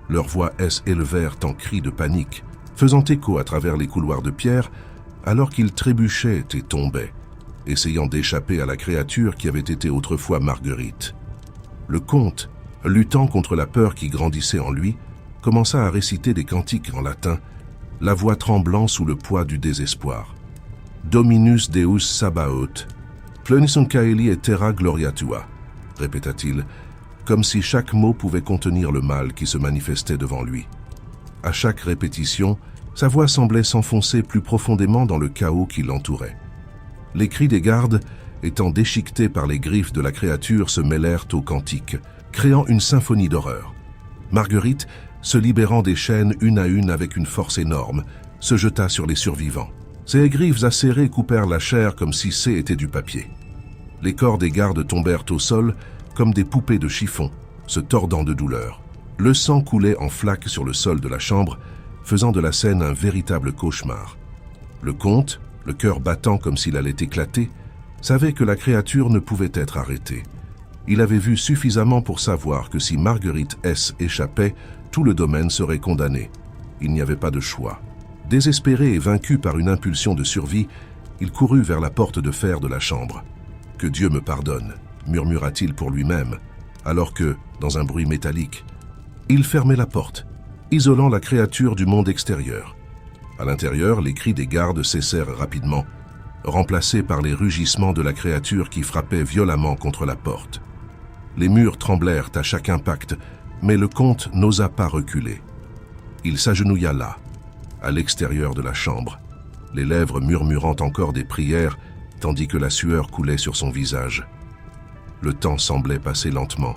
Leurs voix élevèrent en cris de panique, faisant écho à travers les couloirs de pierre, alors qu'ils trébuchaient et tombaient, essayant d'échapper à la créature qui avait été autrefois Marguerite. Le comte, luttant contre la peur qui grandissait en lui, commença à réciter des cantiques en latin, la voix tremblant sous le poids du désespoir. « Dominus Deus Sabaoth, plenissum caeli et terra gloria tua », répéta-t-il, comme si chaque mot pouvait contenir le mal qui se manifestait devant lui. À chaque répétition, sa voix semblait s'enfoncer plus profondément dans le chaos qui l'entourait. Les cris des gardes, étant déchiquetés par les griffes de la créature, se mêlèrent aux cantiques, créant une symphonie d'horreur. Marguerite, se libérant des chaînes une à une avec une force énorme, se jeta sur les survivants. Ses griffes acérées coupèrent la chair comme si c'était du papier. Les corps des gardes tombèrent au sol comme des poupées de chiffon, se tordant de douleur. Le sang coulait en flaques sur le sol de la chambre, faisant de la scène un véritable cauchemar. Le comte, le cœur battant comme s'il allait éclater, savait que la créature ne pouvait être arrêtée. Il avait vu suffisamment pour savoir que si Marguerite S. échappait, tout le domaine serait condamné. Il n'y avait pas de choix. Désespéré et vaincu par une impulsion de survie, il courut vers la porte de fer de la chambre. « Que Dieu me pardonne », murmura-t-il pour lui-même, alors que, dans un bruit métallique, il fermait la porte, isolant la créature du monde extérieur. À l'intérieur, les cris des gardes cessèrent rapidement, remplacés par les rugissements de la créature qui frappait violemment contre la porte. Les murs tremblèrent à chaque impact, mais le comte n'osa pas reculer. Il s'agenouilla là, à l'extérieur de la chambre, les lèvres murmurant encore des prières, tandis que la sueur coulait sur son visage. Le temps semblait passer lentement,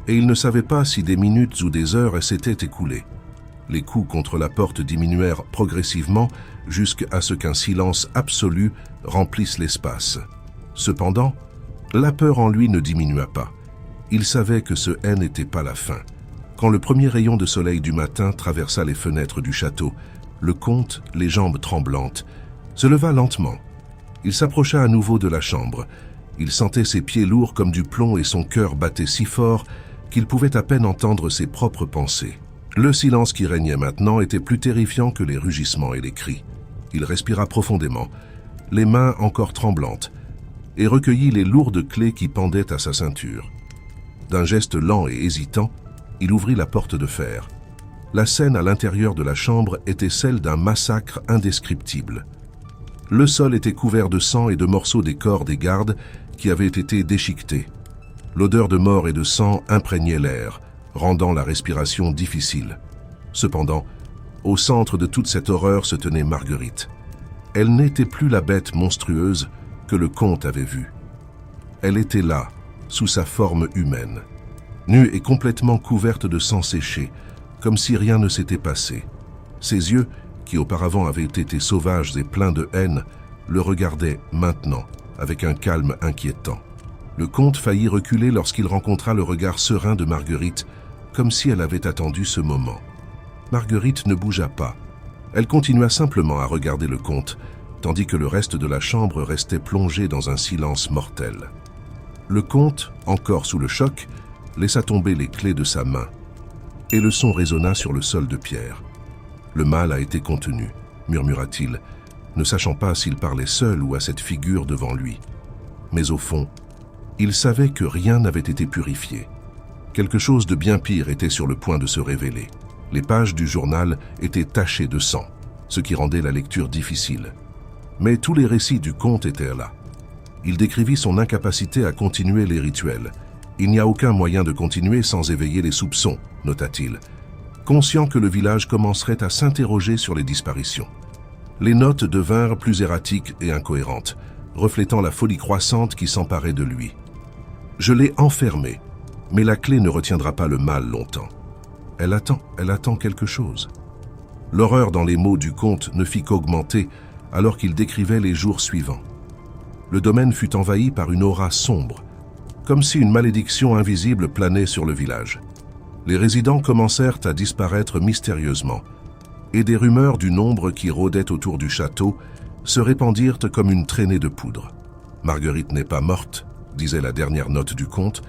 et il ne savait pas si des minutes ou des heures s'étaient écoulées. Les coups contre la porte diminuèrent progressivement jusqu'à ce qu'un silence absolu remplisse l'espace. Cependant, la peur en lui ne diminua pas. Il savait que ce n'était pas la fin. Quand le premier rayon de soleil du matin traversa les fenêtres du château, le comte, les jambes tremblantes, se leva lentement. Il s'approcha à nouveau de la chambre. Il sentait ses pieds lourds comme du plomb et son cœur battait si fort qu'il pouvait à peine entendre ses propres pensées. Le silence qui régnait maintenant était plus terrifiant que les rugissements et les cris. Il respira profondément, les mains encore tremblantes, et recueillit les lourdes clés qui pendaient à sa ceinture. D'un geste lent et hésitant, il ouvrit la porte de fer. La scène à l'intérieur de la chambre était celle d'un massacre indescriptible. Le sol était couvert de sang et de morceaux des corps des gardes qui avaient été déchiquetés. L'odeur de mort et de sang imprégnait l'air, rendant la respiration difficile. Cependant, au centre de toute cette horreur se tenait Marguerite. Elle n'était plus la bête monstrueuse que le comte avait vue. Elle était là, sous sa forme humaine, nue et complètement couverte de sang séché, comme si rien ne s'était passé. Ses yeux, qui auparavant avaient été sauvages et pleins de haine, le regardaient maintenant, avec un calme inquiétant. Le comte faillit reculer lorsqu'il rencontra le regard serein de Marguerite, comme si elle avait attendu ce moment. Marguerite ne bougea pas. Elle continua simplement à regarder le comte, tandis que le reste de la chambre restait plongé dans un silence mortel. Le comte, encore sous le choc, laissa tomber les clés de sa main, et le son résonna sur le sol de pierre. « Le mal a été contenu », murmura-t-il, ne sachant pas s'il parlait seul ou à cette figure devant lui. Mais au fond, il savait que rien n'avait été purifié. Quelque chose de bien pire était sur le point de se révéler. Les pages du journal étaient tachées de sang, ce qui rendait la lecture difficile. Mais tous les récits du comte étaient là. Il décrivit son incapacité à continuer les rituels. « Il n'y a aucun moyen de continuer sans éveiller les soupçons », nota-t-il, conscient que le village commencerait à s'interroger sur les disparitions. Les notes devinrent plus erratiques et incohérentes, reflétant la folie croissante qui s'emparait de lui. « Je l'ai enfermé, mais la clé ne retiendra pas le mal longtemps. Elle attend quelque chose. » L'horreur dans les mots du comte ne fit qu'augmenter alors qu'il décrivait les jours suivants. Le domaine fut envahi par une aura sombre, comme si une malédiction invisible planait sur le village. Les résidents commencèrent à disparaître mystérieusement, et des rumeurs du nombre qui rôdait autour du château se répandirent comme une traînée de poudre. « Marguerite n'est pas morte », disait la dernière note du comte,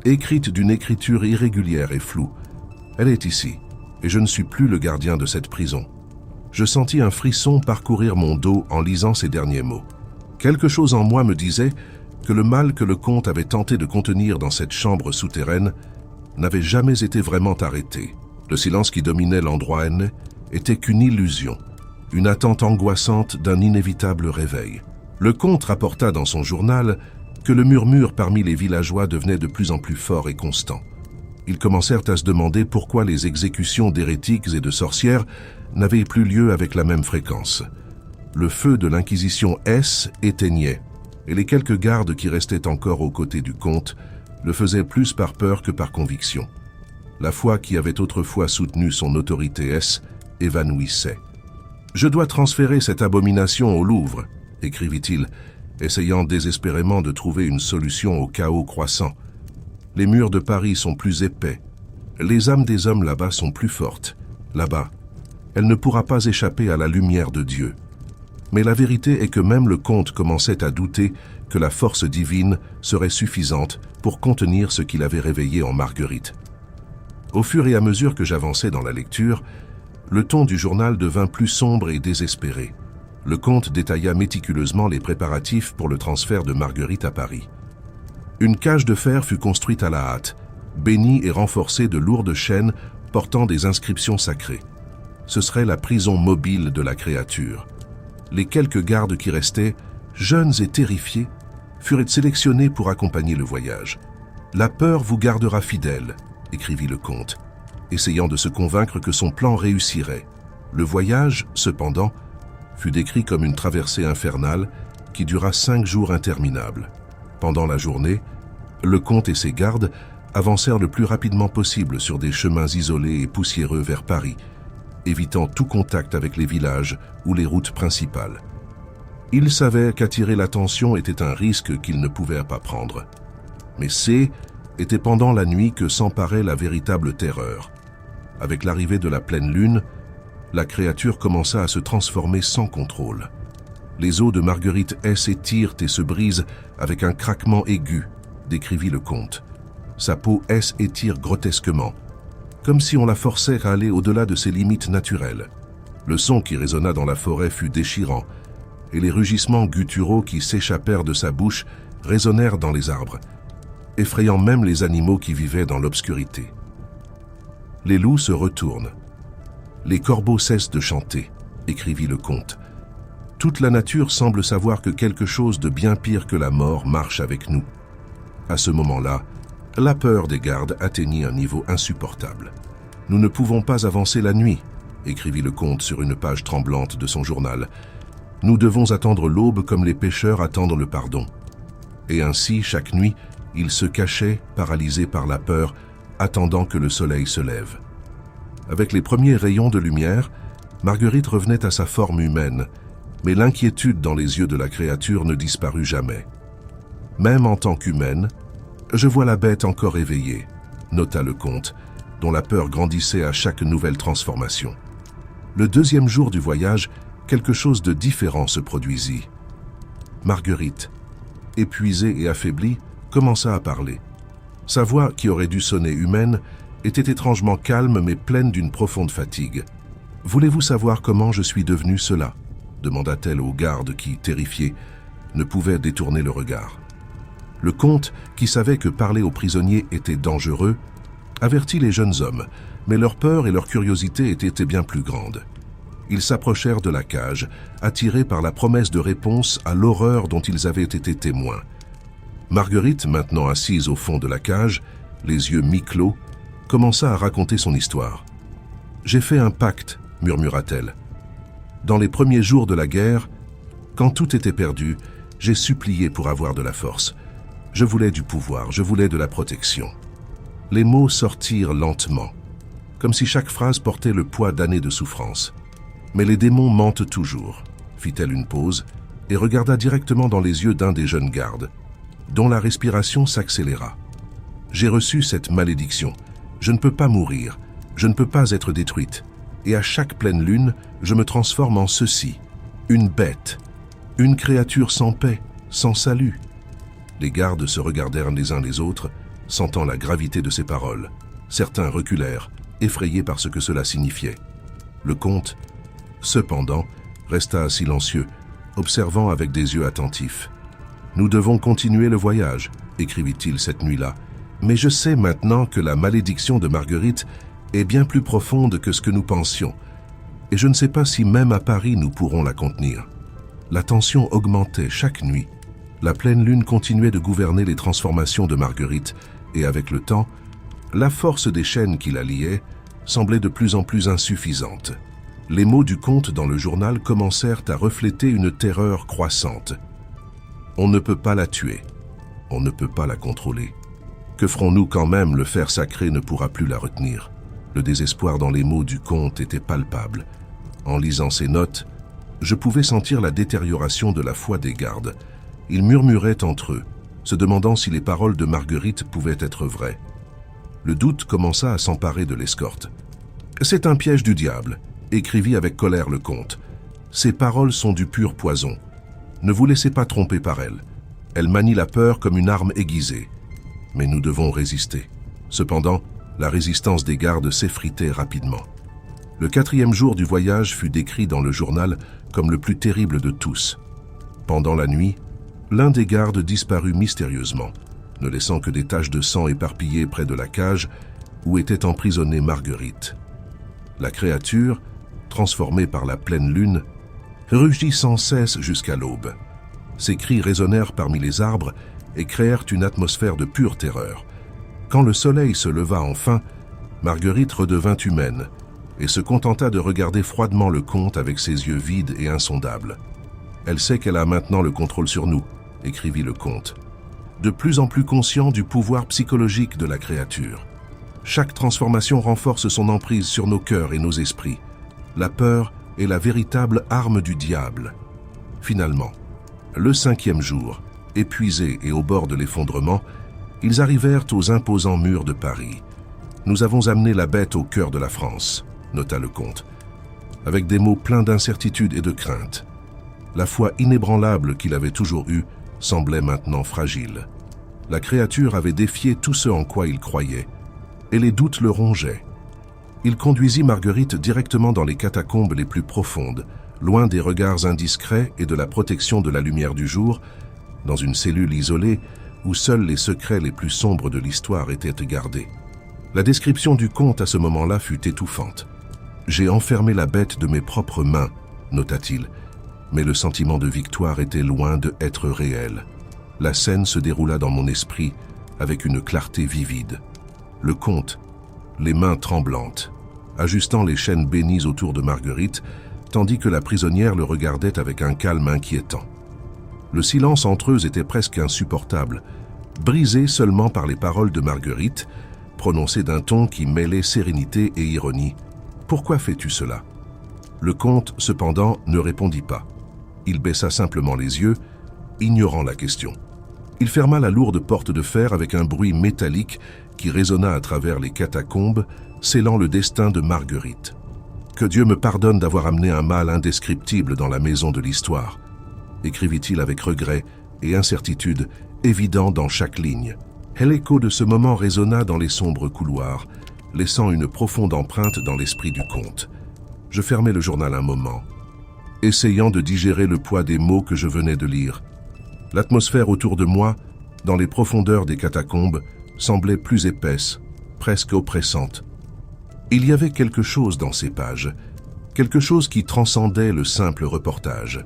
écrite d'une écriture irrégulière et floue. « Elle est ici, et je ne suis plus le gardien de cette prison. » Je sentis un frisson parcourir mon dos en lisant ces derniers mots. Quelque chose en moi me disait que le mal que le comte avait tenté de contenir dans cette chambre souterraine n'avait jamais été vraiment arrêté. Le silence qui dominait l'endroit N était qu'une illusion, une attente angoissante d'un inévitable réveil. Le comte rapporta dans son journal que le murmure parmi les villageois devenait de plus en plus fort et constant. Ils commencèrent à se demander pourquoi les exécutions d'hérétiques et de sorcières n'avaient plus lieu avec la même fréquence. Le feu de l'Inquisition S éteignait, et les quelques gardes qui restaient encore aux côtés du comte le faisaient plus par peur que par conviction. La foi qui avait autrefois soutenu son autorité S évanouissait. « Je dois transférer cette abomination au Louvre », écrivit-il, essayant désespérément de trouver une solution au chaos croissant. « Les murs de Paris sont plus épais. Les âmes des hommes là-bas sont plus fortes. Là-bas, elle ne pourra pas échapper à la lumière de Dieu. » Mais la vérité est que même le comte commençait à douter que la force divine serait suffisante pour contenir ce qu'il avait réveillé en Marguerite. Au fur et à mesure que j'avançais dans la lecture, le ton du journal devint plus sombre et désespéré. Le comte détailla méticuleusement les préparatifs pour le transfert de Marguerite à Paris. Une cage de fer fut construite à la hâte, bénie et renforcée de lourdes chaînes portant des inscriptions sacrées. Ce serait la prison mobile de la créature. Les quelques gardes qui restaient, jeunes et terrifiés, furent sélectionnés pour accompagner le voyage. « La peur vous gardera fidèle », écrivit le comte, essayant de se convaincre que son plan réussirait. Le voyage, cependant, fut décrit comme une traversée infernale qui dura 5 jours interminables. Pendant la journée, le comte et ses gardes avancèrent le plus rapidement possible sur des chemins isolés et poussiéreux vers Paris, évitant tout contact avec les villages ou les routes principales. Ils savaient qu'attirer l'attention était un risque qu'ils ne pouvaient pas prendre. Mais était pendant la nuit que s'emparait la véritable terreur. Avec l'arrivée de la pleine lune, la créature commença à se transformer sans contrôle. Les os de Marguerite s'étirent et se brisent avec un craquement aigu, décrivit le comte. Sa peau s'étire grotesquement, comme si on la forçait à aller au-delà de ses limites naturelles. Le son qui résonna dans la forêt fut déchirant, et les rugissements gutturaux qui s'échappèrent de sa bouche résonnèrent dans les arbres, effrayant même les animaux qui vivaient dans l'obscurité. Les loups se retournent. Les corbeaux cessent de chanter, écrivit le comte. Toute la nature semble savoir que quelque chose de bien pire que la mort marche avec nous. À ce moment-là, la peur des gardes atteignit un niveau insupportable. « Nous ne pouvons pas avancer la nuit », écrivit le comte sur une page tremblante de son journal. « Nous devons attendre l'aube comme les pêcheurs attendent le pardon. » Et ainsi, chaque nuit, il se cachait, paralysé par la peur, attendant que le soleil se lève. Avec les premiers rayons de lumière, Marguerite revenait à sa forme humaine, mais l'inquiétude dans les yeux de la créature ne disparut jamais. Même en tant qu'humaine, « Je vois la bête encore éveillée », nota le comte, dont la peur grandissait à chaque nouvelle transformation. Le deuxième jour du voyage, quelque chose de différent se produisit. Marguerite, épuisée et affaiblie, commença à parler. Sa voix, qui aurait dû sonner humaine, était étrangement calme mais pleine d'une profonde fatigue. « Voulez-vous savoir comment je suis devenue cela ?» demanda-t-elle au garde qui, terrifié, ne pouvait détourner le regard. Le comte, qui savait que parler aux prisonniers était dangereux, avertit les jeunes hommes, mais leur peur et leur curiosité étaient bien plus grandes. Ils s'approchèrent de la cage, attirés par la promesse de réponse à l'horreur dont ils avaient été témoins. Marguerite, maintenant assise au fond de la cage, les yeux mi-clos, commença à raconter son histoire. « J'ai fait un pacte, » murmura-t-elle. « Dans les premiers jours de la guerre, quand tout était perdu, j'ai supplié pour avoir de la force. Je voulais du pouvoir, je voulais de la protection. » Les mots sortirent lentement, comme si chaque phrase portait le poids d'années de souffrance. « Mais les démons mentent toujours, » fit-elle une pause et regarda directement dans les yeux d'un des jeunes gardes, dont la respiration s'accéléra. « J'ai reçu cette malédiction. Je ne peux pas mourir, je ne peux pas être détruite. Et à chaque pleine lune, je me transforme en ceci, une bête, une créature sans paix, sans salut. » Les gardes se regardèrent les uns les autres, sentant la gravité de ces paroles. Certains reculèrent, effrayés par ce que cela signifiait. Le comte, cependant, resta silencieux, observant avec des yeux attentifs. « Nous devons continuer le voyage, » écrivit-il cette nuit-là. « Mais je sais maintenant que la malédiction de Marguerite est bien plus profonde que ce que nous pensions, et je ne sais pas si même à Paris nous pourrons la contenir. » La tension augmentait chaque nuit. La pleine lune continuait de gouverner les transformations de Marguerite, et avec le temps, la force des chaînes qui la liaient semblait de plus en plus insuffisante. Les mots du comte dans le journal commencèrent à refléter une terreur croissante. On ne peut pas la tuer, on ne peut pas la contrôler. Que ferons-nous quand même, le fer sacré ne pourra plus la retenir. Le désespoir dans les mots du comte était palpable. En lisant ces notes, je pouvais sentir la détérioration de la foi des gardes. Ils murmuraient entre eux, se demandant si les paroles de Marguerite pouvaient être vraies. Le doute commença à s'emparer de l'escorte. « C'est un piège du diable », écrivit avec colère le comte. « Ces paroles sont du pur poison. Ne vous laissez pas tromper par elles. Elles manient la peur comme une arme aiguisée. Mais nous devons résister. » Cependant, la résistance des gardes s'effritait rapidement. Le 4e jour du voyage fut décrit dans le journal comme le plus terrible de tous. Pendant la nuit, l'un des gardes disparut mystérieusement, ne laissant que des taches de sang éparpillées près de la cage où était emprisonnée Marguerite. La créature, transformée par la pleine lune, rugit sans cesse jusqu'à l'aube. Ses cris résonnèrent parmi les arbres et créèrent une atmosphère de pure terreur. Quand le soleil se leva enfin, Marguerite redevint humaine et se contenta de regarder froidement le comte avec ses yeux vides et insondables. « Elle sait qu'elle a maintenant le contrôle sur nous », écrivit le comte, de plus en plus conscient du pouvoir psychologique de la créature. Chaque transformation renforce son emprise sur nos cœurs et nos esprits. La peur est la véritable arme du diable. Finalement, le 5e jour, épuisés et au bord de l'effondrement, ils arrivèrent aux imposants murs de Paris. « Nous avons amené la bête au cœur de la France », nota le comte, avec des mots pleins d'incertitude et de crainte. La foi inébranlable qu'il avait toujours eue semblait maintenant fragile. La créature avait défié tout ce en quoi il croyait, et les doutes le rongeaient. Il conduisit Marguerite directement dans les catacombes les plus profondes, loin des regards indiscrets et de la protection de la lumière du jour, dans une cellule isolée où seuls les secrets les plus sombres de l'histoire étaient gardés. La description du comte à ce moment-là fut étouffante. « J'ai enfermé la bête de mes propres mains », nota-t-il, mais le sentiment de victoire était loin d'être réel. La scène se déroula dans mon esprit avec une clarté vivide. Le comte, les mains tremblantes, ajustant les chaînes bénies autour de Marguerite, tandis que la prisonnière le regardait avec un calme inquiétant. Le silence entre eux était presque insupportable, brisé seulement par les paroles de Marguerite, prononcées d'un ton qui mêlait sérénité et ironie. « Pourquoi fais-tu cela » Le comte, cependant, ne répondit pas. Il baissa simplement les yeux, ignorant la question. Il ferma la lourde porte de fer avec un bruit métallique qui résonna à travers les catacombes, scellant le destin de Marguerite. Que Dieu me pardonne d'avoir amené un mal indescriptible dans la maison de l'histoire, écrivit-il avec regret et incertitude évident dans chaque ligne. Et l'écho de ce moment résonna dans les sombres couloirs, laissant une profonde empreinte dans l'esprit du comte. Je fermai le journal un moment, essayant de digérer le poids des mots que je venais de lire. L'atmosphère autour de moi, dans les profondeurs des catacombes, semblait plus épaisse, presque oppressante. Il y avait quelque chose dans ces pages, quelque chose qui transcendait le simple reportage.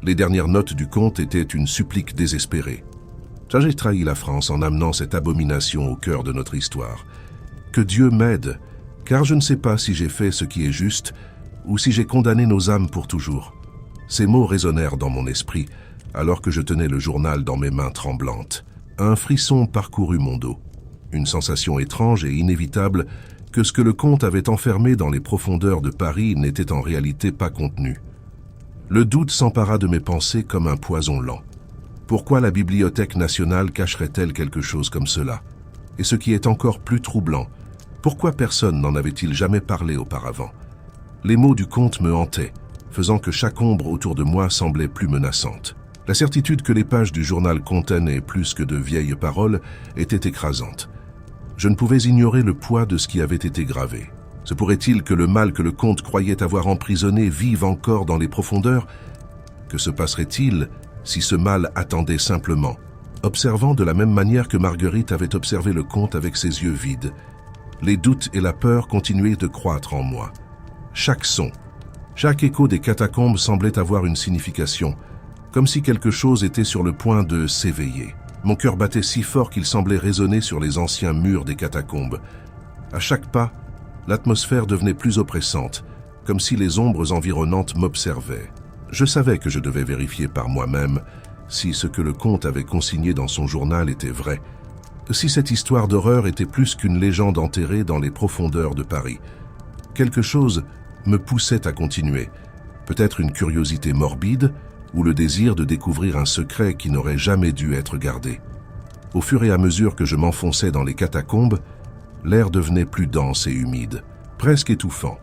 Les dernières notes du comte étaient une supplique désespérée. J'ai trahi la France en amenant cette abomination au cœur de notre histoire. Que Dieu m'aide, car je ne sais pas si j'ai fait ce qui est juste ou si j'ai condamné nos âmes pour toujours. Ces mots résonnèrent dans mon esprit alors que je tenais le journal dans mes mains tremblantes. Un frisson parcourut mon dos, une sensation étrange et inévitable que ce que le comte avait enfermé dans les profondeurs de Paris n'était en réalité pas contenu. Le doute s'empara de mes pensées comme un poison lent. Pourquoi la Bibliothèque nationale cacherait-elle quelque chose comme cela? Et ce qui est encore plus troublant, pourquoi personne n'en avait-il jamais parlé auparavant? Les mots du comte me hantaient, faisant que chaque ombre autour de moi semblait plus menaçante. La certitude que les pages du journal contenaient plus que de vieilles paroles était écrasante. Je ne pouvais ignorer le poids de ce qui avait été gravé. Se pourrait-il que le mal que le comte croyait avoir emprisonné vive encore dans les profondeurs? Que se passerait-il si ce mal attendait simplement, observant de la même manière que Marguerite avait observé le comte avec ses yeux vides? Les doutes et la peur continuaient de croître en moi. Chaque son, chaque écho des catacombes semblait avoir une signification, comme si quelque chose était sur le point de s'éveiller. Mon cœur battait si fort qu'il semblait résonner sur les anciens murs des catacombes. À chaque pas, l'atmosphère devenait plus oppressante, comme si les ombres environnantes m'observaient. Je savais que je devais vérifier par moi-même si ce que le comte avait consigné dans son journal était vrai, si cette histoire d'horreur était plus qu'une légende enterrée dans les profondeurs de Paris. Quelque chose me poussait à continuer, peut-être une curiosité morbide ou le désir de découvrir un secret qui n'aurait jamais dû être gardé. Au fur et à mesure que je m'enfonçais dans les catacombes, l'air devenait plus dense et humide, presque étouffant.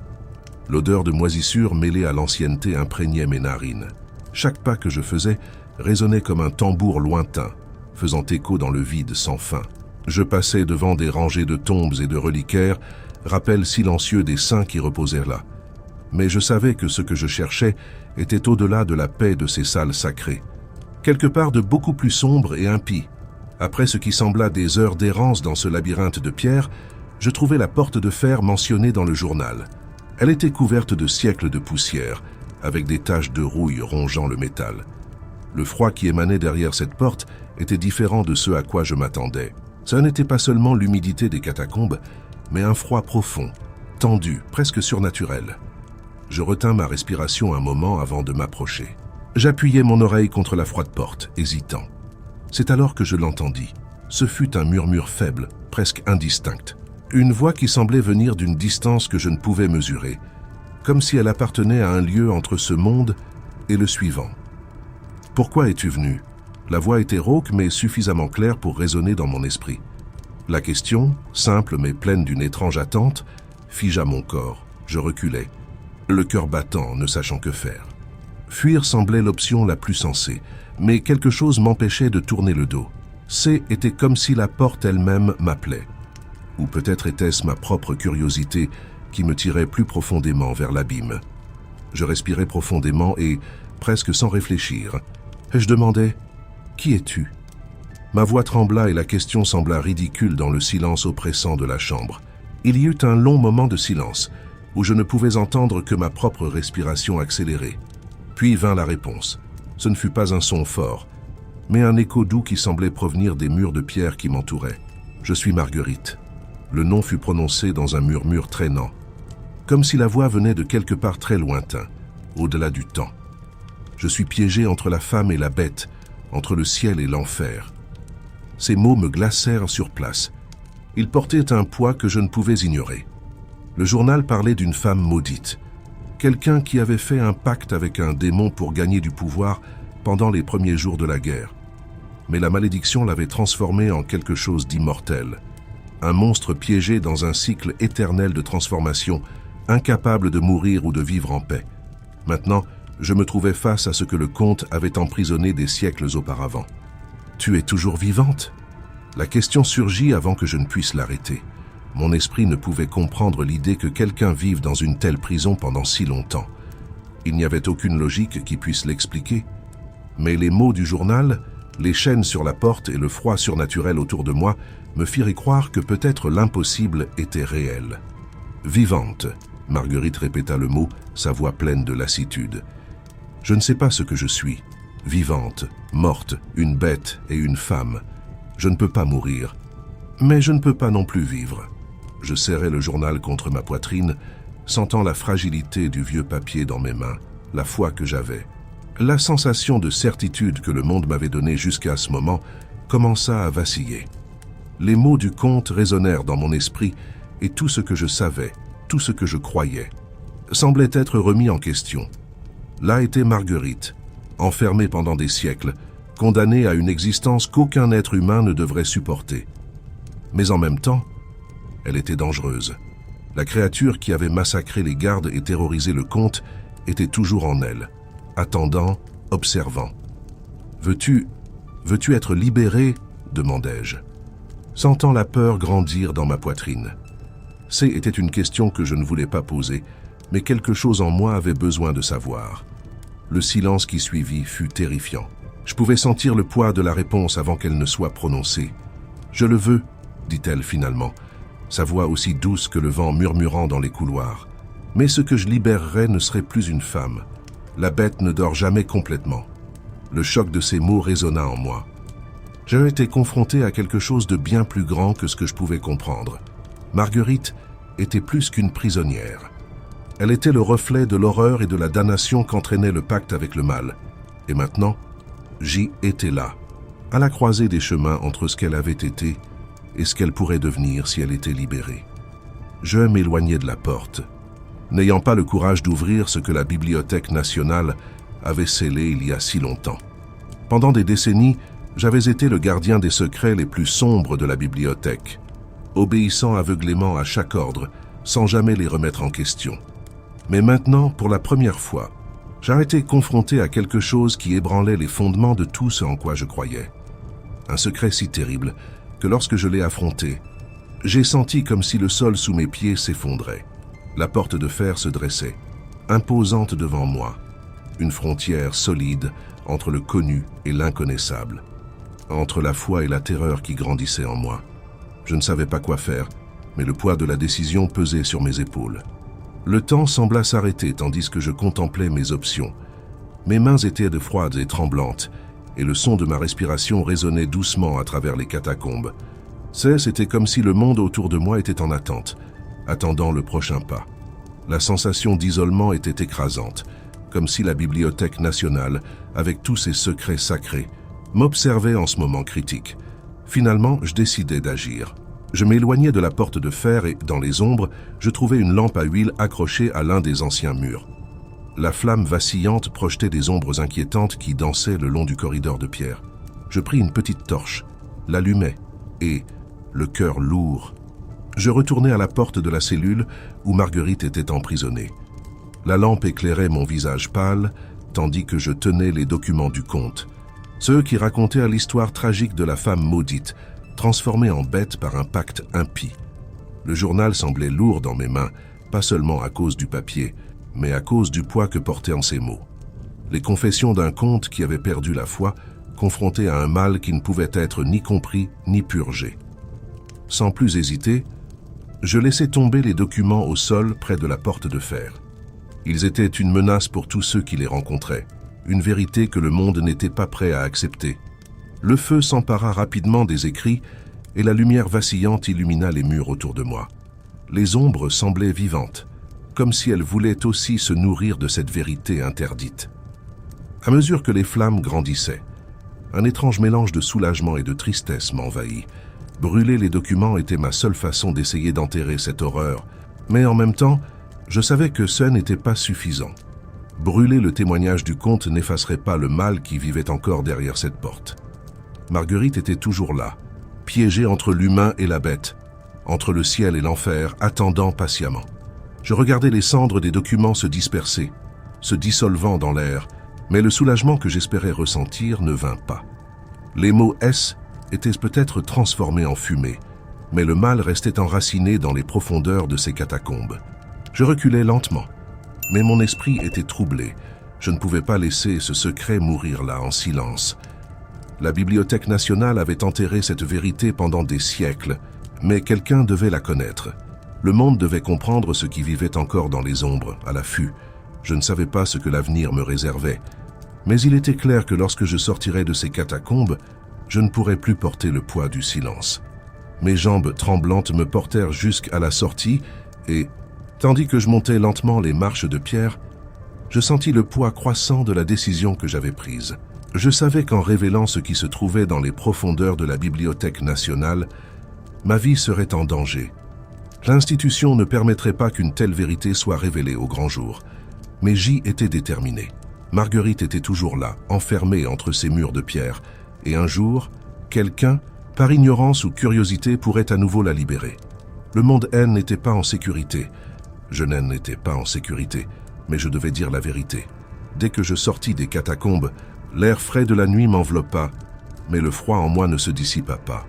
L'odeur de moisissure mêlée à l'ancienneté imprégnait mes narines. Chaque pas que je faisais résonnait comme un tambour lointain, faisant écho dans le vide sans fin. Je passais devant des rangées de tombes et de reliquaires, rappel silencieux des saints qui reposèrent là. Mais je savais que ce que je cherchais était au-delà de la paix de ces salles sacrées. Quelque part de beaucoup plus sombre et impie. Après ce qui sembla des heures d'errance dans ce labyrinthe de pierre, je trouvai la porte de fer mentionnée dans le journal. Elle était couverte de siècles de poussière, avec des taches de rouille rongeant le métal. Le froid qui émanait derrière cette porte était différent de ce à quoi je m'attendais. Ce n'était pas seulement l'humidité des catacombes, mais un froid profond, tendu, presque surnaturel. Je retins ma respiration un moment avant de m'approcher. J'appuyai mon oreille contre la froide porte, hésitant. C'est alors que je l'entendis. Ce fut un murmure faible, presque indistinct. Une voix qui semblait venir d'une distance que je ne pouvais mesurer, comme si elle appartenait à un lieu entre ce monde et le suivant. « Pourquoi es-tu venu » La voix était rauque mais suffisamment claire pour résonner dans mon esprit. La question, simple mais pleine d'une étrange attente, figea mon corps. Je reculai, le cœur battant, ne sachant que faire. Fuir semblait l'option la plus sensée, mais quelque chose m'empêchait de tourner le dos. C'était comme si la porte elle-même m'appelait. Ou peut-être était-ce ma propre curiosité qui me tirait plus profondément vers l'abîme. Je respirais profondément et, presque sans réfléchir, je demandais « Qui es-tu » Ma voix trembla et la question sembla ridicule dans le silence oppressant de la chambre. Il y eut un long moment de silence, où je ne pouvais entendre que ma propre respiration accélérée. Puis vint la réponse. Ce ne fut pas un son fort, mais un écho doux qui semblait provenir des murs de pierre qui m'entouraient. « Je suis Marguerite ». Le nom fut prononcé dans un murmure traînant, comme si la voix venait de quelque part très lointain, au-delà du temps. Je suis piégé entre la femme et la bête, entre le ciel et l'enfer. Ces mots me glacèrent sur place. Ils portaient un poids que je ne pouvais ignorer. Le journal parlait d'une femme maudite, quelqu'un qui avait fait un pacte avec un démon pour gagner du pouvoir pendant les premiers jours de la guerre. Mais la malédiction l'avait transformée en quelque chose d'immortel. un monstre piégé dans un cycle éternel de transformation, incapable de mourir ou de vivre en paix. Maintenant, je me trouvais face à ce que le conte avait emprisonné des siècles auparavant. « Tu es toujours vivante ?» La question surgit avant que je ne puisse l'arrêter. Mon esprit ne pouvait comprendre l'idée que quelqu'un vive dans une telle prison pendant si longtemps. Il n'y avait aucune logique qui puisse l'expliquer. Mais les mots du journal, les chaînes sur la porte et le froid surnaturel autour de moi me firent y croire que peut-être l'impossible était réel. « Vivante », Marguerite répéta le mot, sa voix pleine de lassitude. « Je ne sais pas ce que je suis. Vivante, morte, une bête et une femme. Je ne peux pas mourir. Mais je ne peux pas non plus vivre. » Je serrai le journal contre ma poitrine, sentant la fragilité du vieux papier dans mes mains, la foi que j'avais. La sensation de certitude que le monde m'avait donnée jusqu'à ce moment commença à vaciller. Les mots du conte résonnèrent dans mon esprit et tout ce que je savais, tout ce que je croyais, semblait être remis en question. Là était Marguerite, enfermée pendant des siècles, condamnée à une existence qu'aucun être humain ne devrait supporter. Mais en même temps, elle était dangereuse. La créature qui avait massacré les gardes et terrorisé le comte était toujours en elle, attendant, observant. « Veux-tu être libéré ?» demandai-je, sentant la peur grandir dans ma poitrine. C'était une question que je ne voulais pas poser, mais quelque chose en moi avait besoin de savoir. Le silence qui suivit fut terrifiant. Je pouvais sentir le poids de la réponse avant qu'elle ne soit prononcée. « Je le veux », dit-elle finalement, sa voix aussi douce que le vent murmurant dans les couloirs. « Mais ce que je libérerais ne serait plus une femme. La bête ne dort jamais complètement. » Le choc de ces mots résonna en moi. J'avais été confronté à quelque chose de bien plus grand que ce que je pouvais comprendre. Marguerite était plus qu'une prisonnière. Elle était le reflet de l'horreur et de la damnation qu'entraînait le pacte avec le mal. Et maintenant, j'y étais là, à la croisée des chemins entre ce qu'elle avait été et ce qu'elle pourrait devenir si elle était libérée. Je m'éloignai de la porte, n'ayant pas le courage d'ouvrir ce que la Bibliothèque nationale avait scellé il y a si longtemps. Pendant des décennies, j'avais été le gardien des secrets les plus sombres de la bibliothèque, obéissant aveuglément à chaque ordre, sans jamais les remettre en question. Mais maintenant, pour la première fois, j'ai été confronté à quelque chose qui ébranlait les fondements de tout ce en quoi je croyais. Un secret si terrible que lorsque je l'ai affronté, j'ai senti comme si le sol sous mes pieds s'effondrait. La porte de fer se dressait, imposante devant moi, une frontière solide entre le connu et l'inconnaissable, entre la foi et la terreur qui grandissaient en moi. Je ne savais pas quoi faire, mais le poids de la décision pesait sur mes épaules. Le temps sembla s'arrêter tandis que je contemplais mes options. Mes mains étaient de froides et tremblantes, et le son de ma respiration résonnait doucement à travers les catacombes. C'était comme si le monde autour de moi était en attente, attendant le prochain pas. La sensation d'isolement était écrasante, comme si la Bibliothèque nationale, avec tous ses secrets sacrés, m'observait en ce moment critique. Finalement, je décidai d'agir. Je m'éloignai de la porte de fer et, dans les ombres, je trouvai une lampe à huile accrochée à l'un des anciens murs. La flamme vacillante projetait des ombres inquiétantes qui dansaient le long du corridor de pierre. Je pris une petite torche, l'allumai et, le cœur lourd, je retournai à la porte de la cellule où Marguerite était emprisonnée. La lampe éclairait mon visage pâle, tandis que je tenais les documents du conte, ceux qui racontaient l'histoire tragique de la femme maudite, transformée en bête par un pacte impie. Le journal semblait lourd dans mes mains, pas seulement à cause du papier, mais à cause du poids que portaient en ces mots. Les confessions d'un comte qui avait perdu la foi, confronté à un mal qui ne pouvait être ni compris ni purgé. Sans plus hésiter, je laissai tomber les documents au sol près de la porte de fer. Ils étaient une menace pour tous ceux qui les rencontraient, une vérité que le monde n'était pas prêt à accepter. Le feu s'empara rapidement des écrits et la lumière vacillante illumina les murs autour de moi. Les ombres semblaient vivantes, comme si elles voulaient aussi se nourrir de cette vérité interdite. À mesure que les flammes grandissaient, un étrange mélange de soulagement et de tristesse m'envahit. Brûler les documents était ma seule façon d'essayer d'enterrer cette horreur, mais en même temps, je savais que ce n'était pas suffisant. Brûler le témoignage du comte n'effacerait pas le mal qui vivait encore derrière cette porte. Marguerite était toujours là, piégée entre l'humain et la bête, entre le ciel et l'enfer, attendant patiemment. Je regardais les cendres des documents se disperser, se dissolvant dans l'air, mais le soulagement que j'espérais ressentir ne vint pas. Les mots S étaient peut-être transformés en fumée, mais le mal restait enraciné dans les profondeurs de ces catacombes. Je reculais lentement, mais mon esprit était troublé. Je ne pouvais pas laisser ce secret mourir là, en silence. La Bibliothèque nationale avait enterré cette vérité pendant des siècles, mais quelqu'un devait la connaître. Le monde devait comprendre ce qui vivait encore dans les ombres, à l'affût. Je ne savais pas ce que l'avenir me réservait. Mais il était clair que lorsque je sortirais de ces catacombes, je ne pourrais plus porter le poids du silence. Mes jambes tremblantes me portèrent jusqu'à la sortie et, tandis que je montais lentement les marches de pierre, je sentis le poids croissant de la décision que j'avais prise. Je savais qu'en révélant ce qui se trouvait dans les profondeurs de la Bibliothèque nationale, ma vie serait en danger. L'institution ne permettrait pas qu'une telle vérité soit révélée au grand jour. Mais j'y étais déterminé. Marguerite était toujours là, enfermée entre ces murs de pierre, et un jour, quelqu'un, par ignorance ou curiosité, pourrait à nouveau la libérer. Le monde N n'était pas en sécurité. Je n'étais pas en sécurité, mais je devais dire la vérité. Dès que je sortis des catacombes, l'air frais de la nuit m'enveloppa, mais le froid en moi ne se dissipa pas.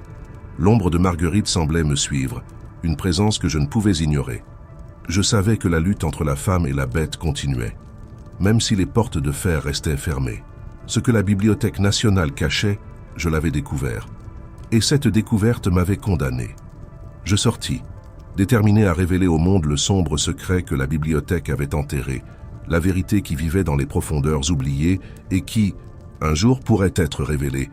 L'ombre de Marguerite semblait me suivre, une présence que je ne pouvais ignorer. Je savais que la lutte entre la femme et la bête continuait, même si les portes de fer restaient fermées. Ce que la Bibliothèque nationale cachait, je l'avais découvert. Et cette découverte m'avait condamné. Je sortis, déterminé à révéler au monde le sombre secret que la bibliothèque avait enterré, la vérité qui vivait dans les profondeurs oubliées et qui, un jour, pourrait être révélée,